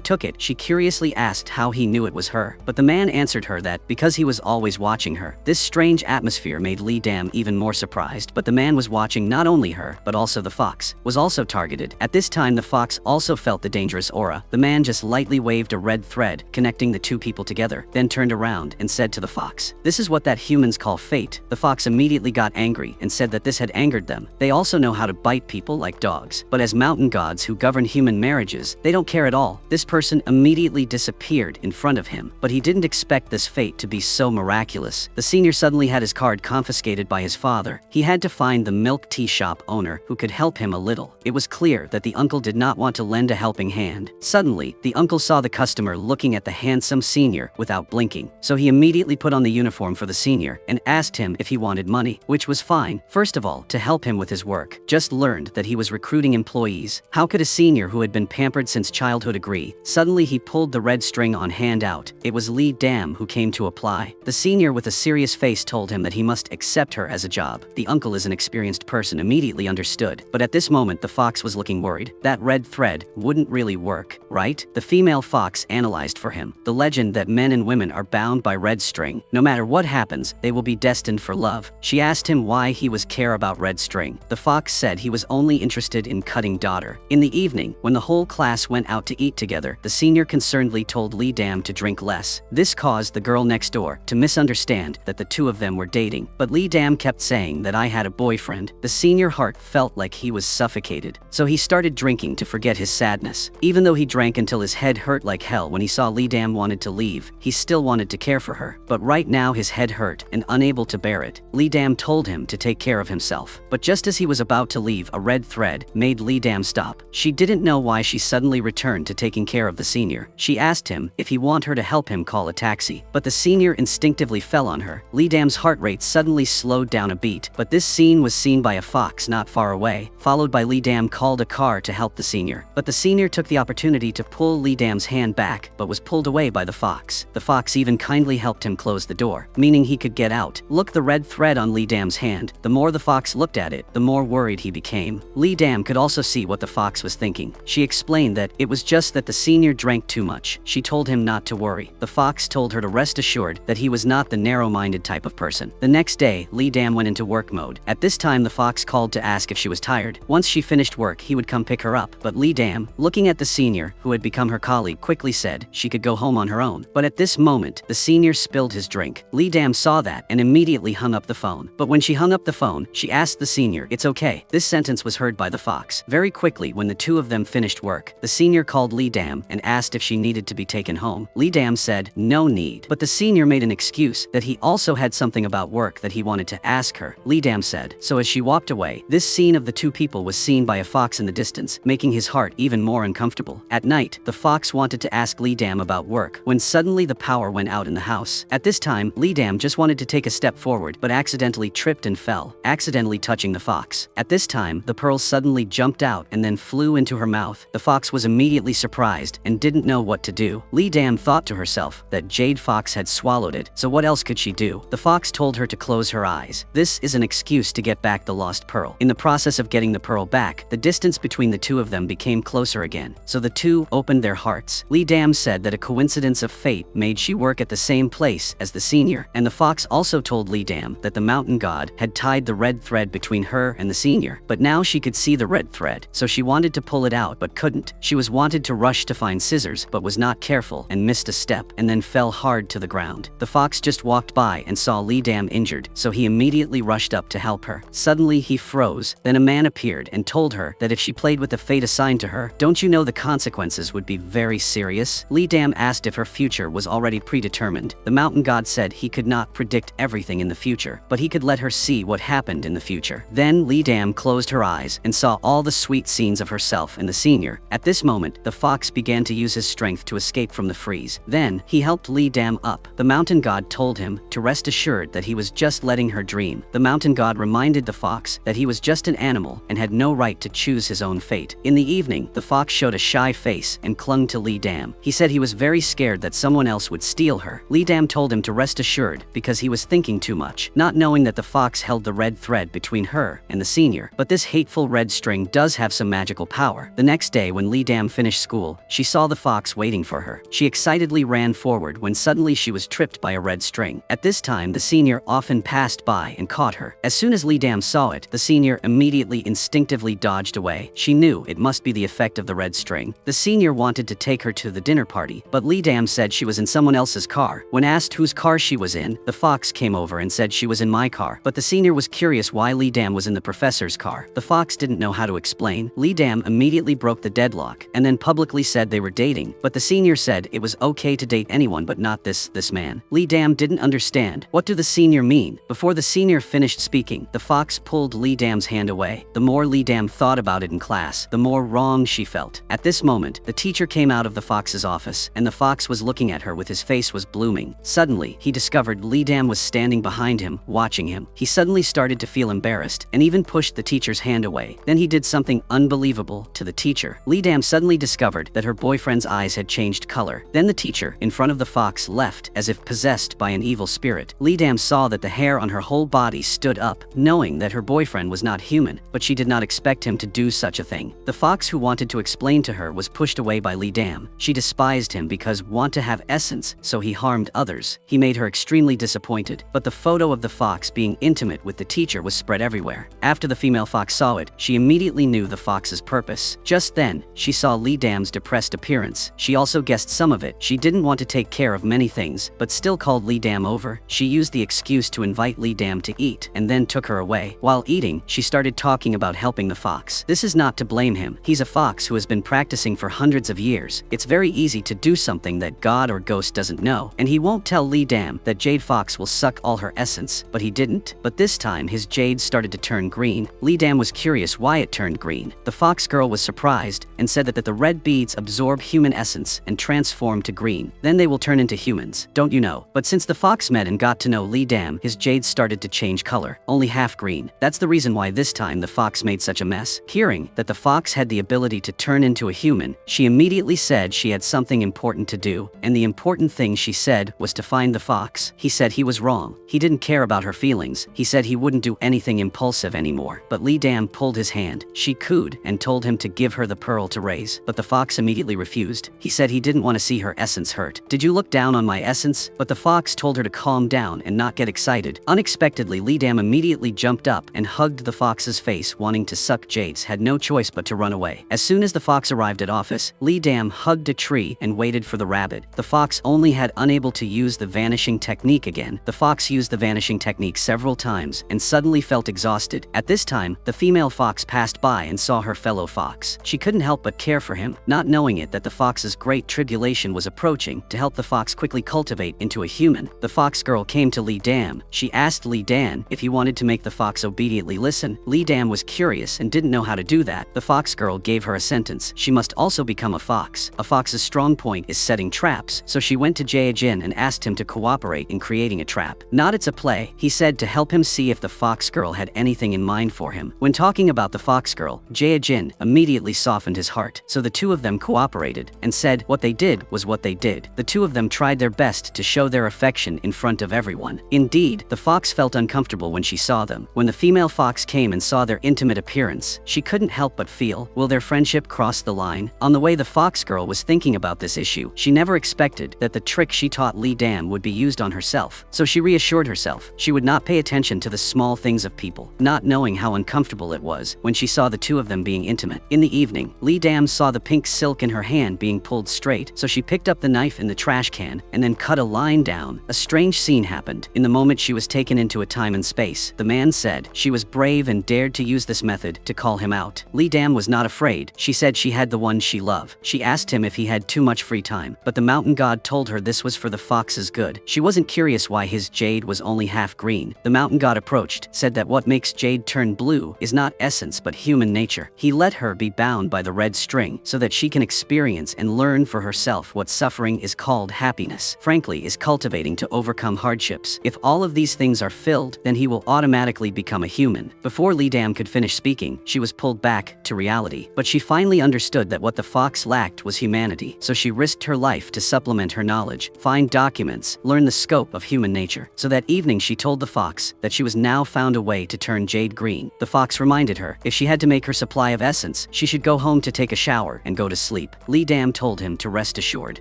took it, she curiously asked how he knew it was her. But the man answered her that because he was always watching her. This strange atmosphere made Lee Dam even more surprised, but the man was watching not only her, but also the fox, was also targeted. At this time the fox also felt the dangerous aura. The man just lightly waved a red thread, connecting the two people together, then turned around and said to the fox, "This is what that humans call fate." The fox immediately got angry and said that this had angered them. They also know how to bite people like dogs, but as mountain gods who govern human marriages, they don't care at all. This person immediately disappeared in front of him, but he didn't expect this fate to be so miraculous. The senior suddenly had his card confiscated by his father. He had to find the milk tea shop owner who could help him a little. It was clear that the uncle did not want to lend a helping hand. Suddenly, the uncle saw the customer looking at the handsome senior without blinking, so he immediately put on the uniform for the senior and asked him if he wanted money, which was fine. First of all, to help him with his work. Just learned that he was recruiting employees. How could a senior who had been pampered since childhood agree? Suddenly he pulled the red string on hand out. It was Lee Dam who came to apply. The senior with a serious face told him that he must accept her as a job. The uncle, as an experienced person, immediately understood, but at this moment the fox was looking worried. That red thread wouldn't really work, right? The female fox analyzed for him. The legend that men and women are bound by red string. No matter what happens, they will be destined for love. She asked him why he was care about red string. The fox said he was only interested in cutting daughter. In the evening, when the whole class went out to eat together, the senior concernedly told Lee Dam to drink less. This caused the girl next door to misunderstand that the two of them were dating, but Lee Dam kept saying that I had a boyfriend. The senior heart felt like he was suffocated, so he started drinking to forget his sadness. Even though he drank until his head hurt like hell when he saw Lee Dam wanted to leave, he still wanted to care for her. But right now his head hurt, and unable to bear it, Lee Dam told him to take care of himself. But just as he was about to leave, a red thread made Lee Dam stop. She didn't know why she suddenly returned to taking care of the senior. She asked him if he want her to help him call a taxi, but the senior instinctively fell on her. Lee Dam's heart rate suddenly slowed down a beat, but this scene was seen by a fox not far away, followed by Lee Dam called a car to help the senior. But the senior took the opportunity to pull Lee Dam's hand back, but was pulled away by the fox. The fox even kindly helped him close the door, meaning he could get out. Look, the red thread on Lee Dam's hand. The more the fox looked at it, the more worried he became. Lee Dam could also see what the fox was thinking. She explained that it was just that the senior drank too much. She told him not to worry. The fox told her to rest assured that he was not the narrow-minded type of person. The next day, Lee Dam went into work mode. At this time, the fox called to ask if she was tired. Once she finished work, he would come pick her up. But Lee Dam, looking at the senior, who had become her colleague, quickly said she could go home on her own. But at this moment, the senior spilled his drink. Lee Dam saw that and immediately hung up the phone. But when she hung up the phone, she asked the senior, "It's okay." This sentence was heard by the fox. Very quickly, when the two of them finished work, the senior called Lee Dam and asked if she needed to be taken home. Lee Dam said no need, but the senior made an excuse that he also had something about work that he wanted to ask her. Lee Dam said so as she walked away. This scene of the two people was seen by a fox in the distance, making his heart even more uncomfortable. At night, the fox wanted to ask Lee Dam about work when suddenly the power went out in the house. At this time, Lee Dam just wanted to take a step forward but accidentally tripped and fell, accidentally touching the fox. At this time, the pearl suddenly jumped out and then flew into her mouth. The fox was immediately surprised and didn't know what to do. Lee Dam thought to herself that Jade Fox had swallowed it, so what else could she do? The fox told her to close her eyes. This is an excuse to get back the lost pearl. In the process of getting the pearl back, the distance between the two of them became closer again, so the two opened their hearts. Lee Dam said that a coincidence of fate made she work at the same place as the senior, and the fox also told Lee Dam that the mountain god had tied the red thread between her and the senior, but now she could see the red thread, so she wanted to pull it out but couldn't. She was wanted to rush to find scissors but was not careful and missed a step and then fell hard to the ground. The fox just walked by and saw Lee Dam injured, so he immediately rushed up to help her. Suddenly he froze, then a man appeared and told her that if she played with the fate assigned to her, don't you know the consequences would be very serious? Lee Dam asked if her future was already predetermined. The mountain god said he could not predict everything in the future, but he could let her see what happened in the future. Then Lee Dam closed her eyes and saw all the sweet scenes of herself and the senior. At this moment, the fox began to use his strength to escape from the freeze. Then he helped Lee Dam up. The mountain god told him to rest assured that he was just letting her dream. The mountain god reminded the fox that he was just an animal and had no right to choose his own fate. In the evening, the fox showed a shy face and clung to Lee Dam. He said he was very scared that someone else would steal her. Lee Dam told him to rest assured because he was thinking too much, not knowing that the fox held the red thread between her and the senior. But this hateful red string does have some magical power. The next day, when Lee Dam finished school, she saw the fox waiting for her. She excitedly ran forward when suddenly she was tripped by a red string. At this time, the senior often passed by and caught her. As soon as Lee Dam saw it, the senior immediately instinctively dodged away. She knew it must be the effect of the red string. The senior wanted to take her to the dinner party, but Lee Dam said she was in someone else's car. When asked whose car she was in, the fox came over and said she was in my car. But the senior was curious why Lee Dam was in the professor's car. The fox didn't know how to explain. Lee Dam immediately broke the deadlock and then publicly said they were dating, but the senior said it was okay to date anyone but not this man. Lee Dam didn't understand. What do the senior mean? Before the senior finished speaking, the fox pulled Lee Dam's hand away. The more Lee Dam thought about it in class, the more wrong she felt. At this moment, the teacher came out of the fox's office, and the fox was looking at her with his face was blooming. Suddenly, he discovered Lee Dam was standing behind him, watching him. He suddenly started to feel embarrassed, and even pushed the teacher's hand away. Then he did something unbelievable to the teacher. Lee Dam suddenly discovered that her boyfriend's eyes had changed color. Then the teacher, in front of the fox, left as if possessed by an evil spirit. Lee Dam saw that the hair on her whole body stood up, knowing that her boyfriend was not human, but she did not expect him to do such a thing. The fox who wanted to explain to her was pushed away by Lee Dam. She despised him because want to have essence, so he harmed others. He made her extremely disappointed, but the photo of the fox being intimate with the teacher was spread everywhere. After the female fox saw it, she immediately knew the fox's purpose. Just then, she saw Lee Dam's depressed appearance. She also guessed some of it. She didn't want to take care of many things, but still called Lee Dam over. She used the excuse to invite Lee Dam to eat, and then took her away. While eating, she started talking about helping the fox. This is not to blame him. He's a fox who has been practicing for hundreds of years. It's very easy to do something that God or ghost doesn't know, and he won't tell Lee Dam that Jade Fox will suck all her essence, but he didn't. But this time, his jade started to turn green. Lee Dam was curious why it turned green. The fox girl was surprised and said that the red beads absorb human essence and transform to green. Then they will turn into humans, don't you know? But since the fox met and got to know Lee Dam, his jade started to change color, only half green. That's the reason why this time the fox made such a mess. Hearing that the fox had the ability to turn into a human, she immediately said she had something important to do, and the important thing she said was to find the fox. He said he was wrong. He didn't care about her feelings. He said he wouldn't do anything impulsive anymore. But Lee Dam pulled his hand. She cooed and told him to give her the pearl to raise, but the fox immediately refused. He said he didn't want to see her essence hurt. Did you look down on my essence? But the fox told her to calm down and not get excited. Unexpectedly, Lee Dam immediately jumped up and hugged the fox's face, wanting to suck Jade's, had no choice but to run away. As soon as the fox arrived at office, Lee Dam hugged a tree and waited for the rabbit. The fox only had unable to use the vanishing technique again. The fox used the vanishing technique several times and suddenly felt exhausted. At this time, the female fox passed by and saw her fellow fox. She couldn't help but care for him, not knowing it that the fox's great tribulation was approaching. To help the fox quickly cultivate into a human, the fox girl came to Lee Dam. She asked Lee Dam if he wanted to make the fox obediently listen. Lee Dam was curious and didn't know how to do that. The fox girl gave her a sentence. She must also become a fox. A fox's strong point is setting traps, so she went to Jade and asked him to cooperate in creating a trap. Not it's a play, he said, to help him see if the fox girl had anything in mind for him. When talking about the fox girl, Jade immediately softened his heart, so the two of them cooperated and said what they did was what they did. The two of them tried their best to show their affection in front of everyone. Indeed, the fox felt uncomfortable when she saw them. When the female fox came and saw their intimate appearance, she couldn't help but feel, will their friendship cross the line? On the way the fox girl was thinking about this issue, she never expected that the trick she taught Lee Dam would be used on herself, so she reassured herself she would not pay attention to the small things of people, not knowing how uncomfortable it was when she saw the two of them being intimate. In the evening, Lee Dam saw the pink silk in her hand being pulled straight, so she picked up the knife in the trash can and then cut a line down, a strange scene happened. In the moment she was taken into a time and space, the man said she was brave and dared to use this method to call him out. Lee Dam was not afraid. She said she had the one she loved. She asked him if he had too much free time, but the mountain god told her this was for the fox's good. She wasn't curious why his jade was only half green. The mountain god approached, said that what makes jade turn blue is not essence but human nature. He let her be bound by the red string so that she can experience and learn for herself what suffering is called happiness. Frankly, is cultivating to overcome hardships. If all of these things are filled, then he will automatically become a human. Before Lee Dam could finish speaking, she was pulled back to reality. But she finally understood that what the fox lacked was humanity, so she risked her life to supplement her knowledge, find documents, learn the scope of human nature. So that evening she told the fox that she was now found a way to turn jade green. The fox reminded her if she had to make her supply of essence, she should go home to take a shower and go to sleep. Lee Dam told him to rest assured.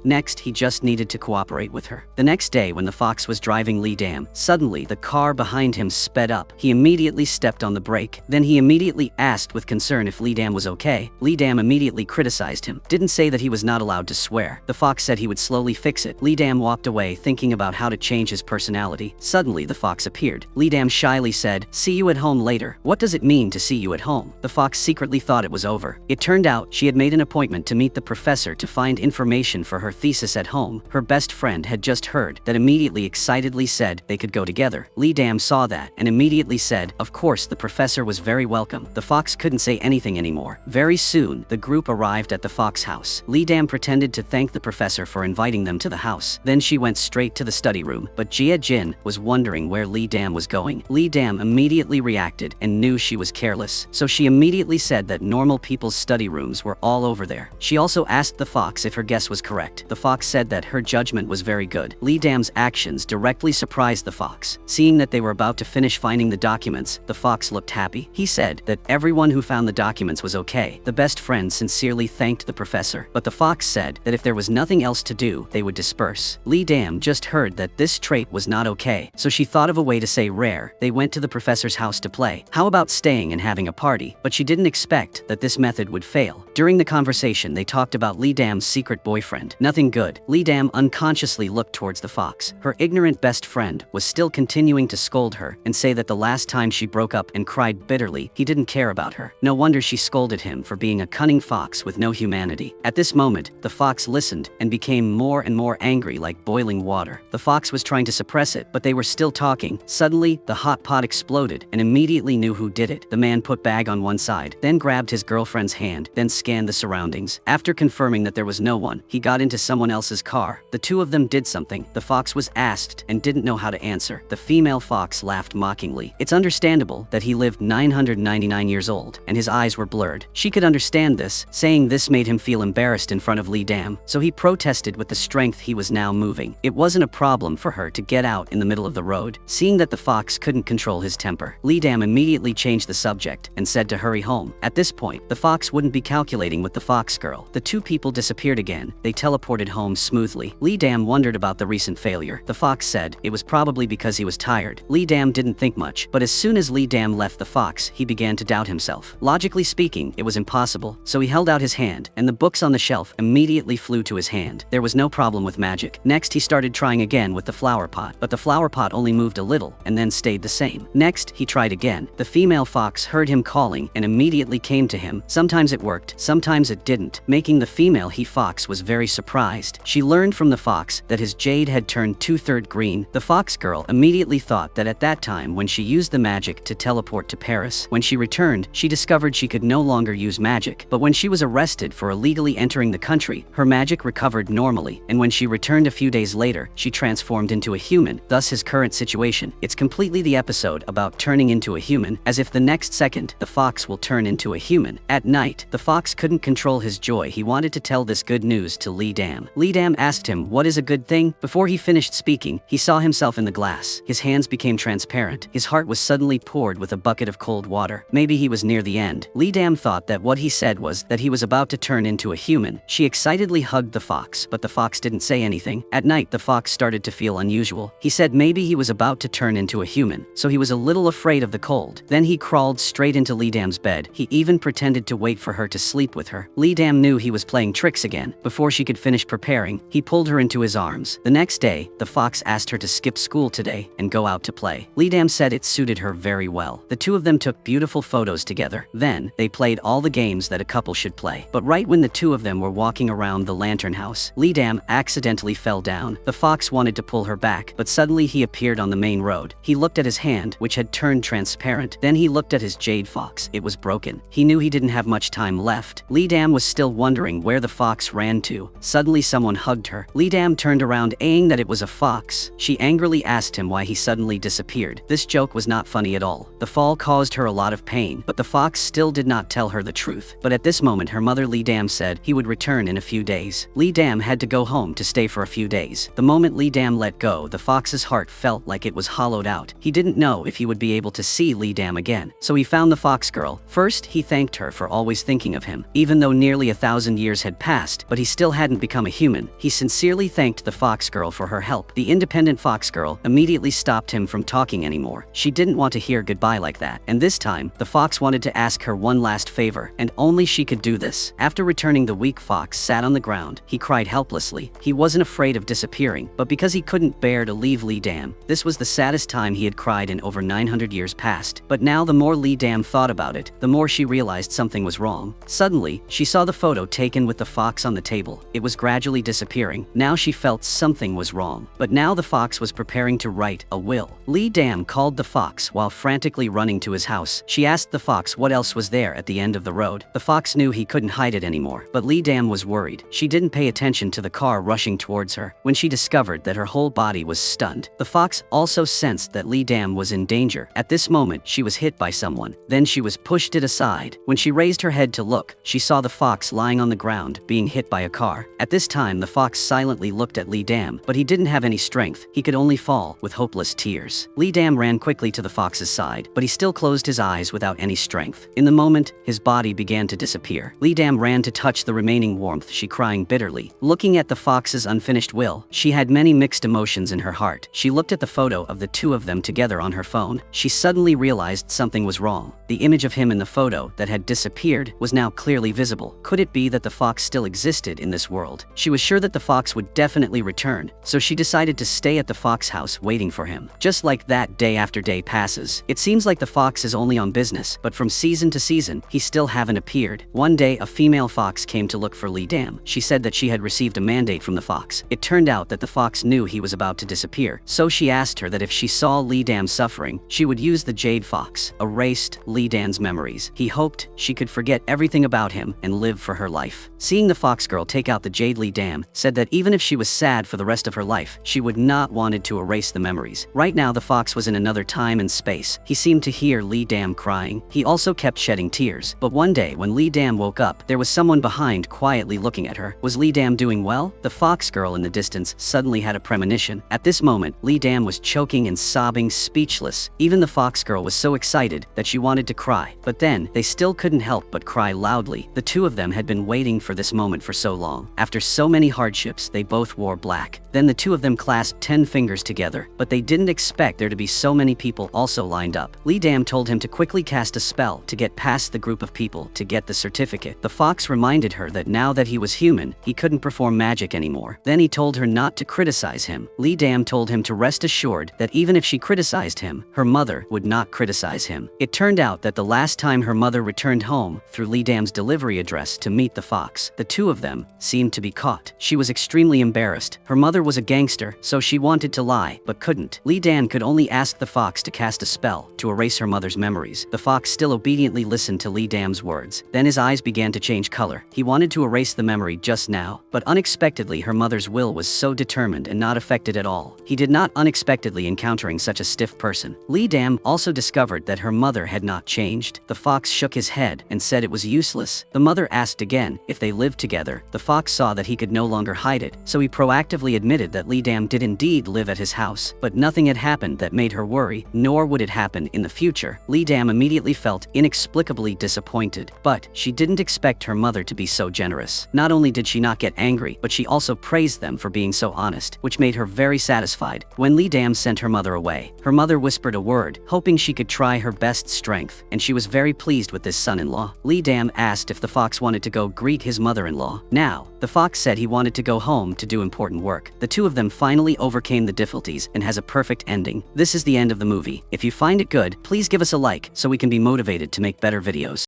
Next, he just needed to cooperate with her. The next day when the fox was driving Lee Dam, suddenly the car behind him sped up. He immediately stepped on the brake. Then he immediately asked with concern if Lee Dam was okay. Lee Dam immediately criticized him. Didn't say that he was not allowed to swear. The fox said he would slowly fix it. Lee Dam walked away thinking about how to change his personality. Suddenly the fox appeared. Lee Dam shyly said, "See you at home later." What does it mean to see you at home? The fox secretly thought it was over. It turned out she had made an appointment to meet the professor to find information for her thesis at home. Her best friend had just heard that, immediately excitedly said they could go together. Lee Dam saw that and immediately said, of course, the professor was very welcome. The fox couldn't say anything anymore. Very soon, the group arrived at the fox house. Lee Dam pretended to thank the professor for inviting them to the house. Then she went straight to the study room, but Jia Jin was wondering where Lee Dam was going. Lee Dam immediately reacted and knew she was careless, so she immediately said that normal people's study rooms were all over there. She also asked the fox if her guess was correct. The fox said that her judgment was very good. Lee Dam's actions directly surprised the fox. Seeing that they were about to finish finding the documents, the fox looked happy. He said that everyone who found the documents was okay. The best friend sincerely thanked the professor, but the fox said that if there was nothing else to do, they would disperse. Lee Dam just heard that this trait was not okay, so she thought of a way to say rare. They went to the professor's house to play. How about staying and having a party? But she didn't expect that this method would fail. During the conversation, they talked about Lee Dam's secret boyfriend. Nothing good. Lee Dam unconsciously looked towards the fox. Her ignorant best friend was still continuing to scold her and say that the last time she broke up and cried bitterly, he didn't care about her. No wonder she scolded him for being a cunning fox with no humanity. At this moment, the fox listened and became more and more angry like boiling water. The fox was trying to suppress it, but they were still talking. Suddenly, the hot pot exploded and immediately knew who did it. The man put bag on one side, then grabbed his girlfriend's hand, then scanned the surroundings. After confirming that there was no one, he got into someone else's car. The two of them did something. The fox was asked and didn't know how to answer. The female fox laughed mockingly. It's understandable that he lived 999 years old and his eyes were blurred. She could understand this, saying this made him feel embarrassed in front of Lee Dam, so he protested with the strength he was now moving. It wasn't a problem for her to get out in the middle of the road. Seeing that the fox couldn't control his temper, Lee Dam immediately changed the subject and said to hurry home. At this point, the fox wouldn't be calculating with the fox girl. The two people disappeared again. They teleported home smoothly. Lee Dam wondered about the recent failure. The fox said it was probably because he was tired. Lee Dam didn't think much, but as soon as Lee Dam left the fox, he began to doubt himself. Logically speaking, it was impossible, so he held out his hand, and the books on the shelf immediately flew to his hand. There was no problem with magic. Next, he started trying again with the flower pot, but the flower pot only moved a little and then stayed the same. Next, he tried again. The female fox heard him calling and immediately came to him. Sometimes it worked, sometimes it didn't, making the female fox was very surprised. She learned from the fox that his jade had turned 2/3 green. The fox girl immediately thought that at that time when she used the magic to teleport to Paris, when she returned, she discovered she could no longer use magic. But when she was arrested for illegally entering the country, her magic recovered normally, and when she returned a few days later, she transformed into a human, thus his current situation. It's completely the episode about turning into a human, as if the next second, the fox will turn into a human. At night, the fox couldn't control his joy. He wanted to tell this good news to Lee Dam. Lee Dam asked him, what is a good thing? Before he finished speaking, he saw himself in the glass. His hands became transparent. His heart was suddenly poured with a bucket of cold water. Maybe he was near the end. Lee Dam thought that what he said was that he was about to turn into a human. She excitedly hugged the fox, but the fox didn't say anything. At night, the fox started to feel unusual. He said maybe he was about to turn into a human, so he was a little afraid of the cold. Then he crawled straight into Lee Dam's bed. He even pretended to wait for her to sleep with her. Lee Dam knew he was playing tricks again. Before she could finish preparing, he pulled her into his arms. The next next day, the fox asked her to skip school today and go out to play. Lee Dam said it suited her very well. The two of them took beautiful photos together. Then, they played all the games that a couple should play. But right when the two of them were walking around the lantern house, Lee Dam accidentally fell down. The fox wanted to pull her back, but suddenly he appeared on the main road. He looked at his hand, which had turned transparent. Then he looked at his jade fox. It was broken. He knew he didn't have much time left. Lee Dam was still wondering where the fox ran to. Suddenly someone hugged her. Lee Dam turned around, saying that it was a fox. She angrily asked him why he suddenly disappeared. This joke was not funny at all. The fall caused her a lot of pain, but the fox still did not tell her the truth. But at this moment her mother Lee Dam said he would return in a few days. Lee Dam had to go home to stay for a few days. The moment Lee Dam let go, the fox's heart felt like it was hollowed out. He didn't know if he would be able to see Lee Dam again, so he found the fox girl. First, he thanked her for always thinking of him. Even though nearly 1,000 years had passed, but he still hadn't become a human, he sincerely thanked the fox girl for her help. The independent fox girl immediately stopped him from talking anymore. She didn't want to hear goodbye like that, and this time, the fox wanted to ask her one last favor, and only she could do this. After returning, the weak fox sat on the ground. He cried helplessly. He wasn't afraid of disappearing, but because he couldn't bear to leave Lee Dam, this was the saddest time he had cried in over 900 years past. But now the more Lee Dam thought about it, the more she realized something was wrong. Suddenly, she saw the photo taken with the fox on the table. It was gradually disappearing. Now she felt something was wrong. But now the fox was preparing to write a will. Lee Dam called the fox while frantically running to his house. She asked the fox what else was there at the end of the road. The fox knew he couldn't hide it anymore, but Lee Dam was worried. She didn't pay attention to the car rushing towards her when she discovered that her whole body was stunned. The fox also sensed that Lee Dam was in danger. At this moment, she was hit by someone. Then she was pushed it aside. When she raised her head to look, she saw the fox lying on the ground, being hit by a car. At this time, the fox silently looked at Lee Dam, but he didn't have any strength. He could only fall with hopeless tears. Lee Dam ran quickly to the fox's side, but he still closed his eyes without any strength. In the moment, his body began to disappear. Lee Dam ran to touch the remaining warmth, she crying bitterly. Looking at the fox's unfinished will, she had many mixed emotions in her heart. She looked at the photo of the two of them together on her phone. She suddenly realized something was wrong. The image of him in the photo that had disappeared was now clearly visible. Could it be that the fox still existed in this world? She was sure that the fox would definitely return, so she decided to stay at the fox house waiting for him. Just like that, day after day passes. It seems like the fox is only on business, but from season to season, he still haven't appeared. One day, a female fox came to look for Lee Dam. She said that she had received a mandate from the fox. It turned out that the fox knew he was about to disappear, so she asked her that if she saw Lee Dam suffering, she would use the Jade fox, erased Lee Dam's memories. He hoped she could forget everything about him and live for her life. Seeing the fox girl take out the Jade, Lee Dam said that even if she was sad for the rest of her life, she would not wanted to erase the memories. Right now, the fox was in another time and space. He seemed to hear Lee Dam crying. He also kept shedding tears. But one day, when Lee Dam woke up, there was someone behind quietly looking at her. Was Lee Dam doing well? The fox girl in the distance suddenly had a premonition. At this moment, Lee Dam was choking and sobbing, speechless. Even the fox girl was so excited that she wanted to cry. But then, they still couldn't help but cry loudly. The two of them had been waiting for this moment for so long. After so many hardships, they both wore black. Then the two of them clasped 10 fingers together, but they didn't expect there to be so many people also lined up. Lee Dam told him to quickly cast a spell to get past the group of people to get the certificate. The fox reminded her that now that he was human, he couldn't perform magic anymore. Then he told her not to criticize him. Lee Dam told him to rest assured that even if she criticized him, her mother would not criticize him. It turned out that the last time her mother returned home through Lee Dam's delivery address to meet the fox, the two of them seemed to be caught. She was extremely embarrassed. Her mother was a gangster, so she wanted to lie, but couldn't. Lee Dam could only ask the fox to cast a spell to erase her mother's memories. The fox still obediently listened to Lee Dam's words. Then his eyes began to change color. He wanted to erase the memory just now, but unexpectedly her mother's will was so determined and not affected at all. He did not unexpectedly encountering such a stiff person. Lee Dam also discovered that her mother had not changed. The fox shook his head and said it was useless. The mother asked again if they lived together. The fox saw that he could no longer hide it, so he proactively admitted that Lee Dam did indeed live at his house, but nothing had happened that made her worry, nor would it happen in the future. Lee Dam immediately felt inexplicably disappointed, but she didn't expect her mother to be so generous. Not only did she not get angry, but she also praised them for being so honest, which made her very satisfied. When Lee Dam sent her mother away, her mother whispered a word, hoping she could try her best strength, and she was very pleased with this son-in-law. Lee Dam asked if the fox wanted to go greet his mother-in-law. Now, the fox said he wanted to go home to do important work. the two of them finally overcame the difficulties and has a perfect ending. This is the end of the movie. If you find it good, please give us a like so we can be motivated to make better videos.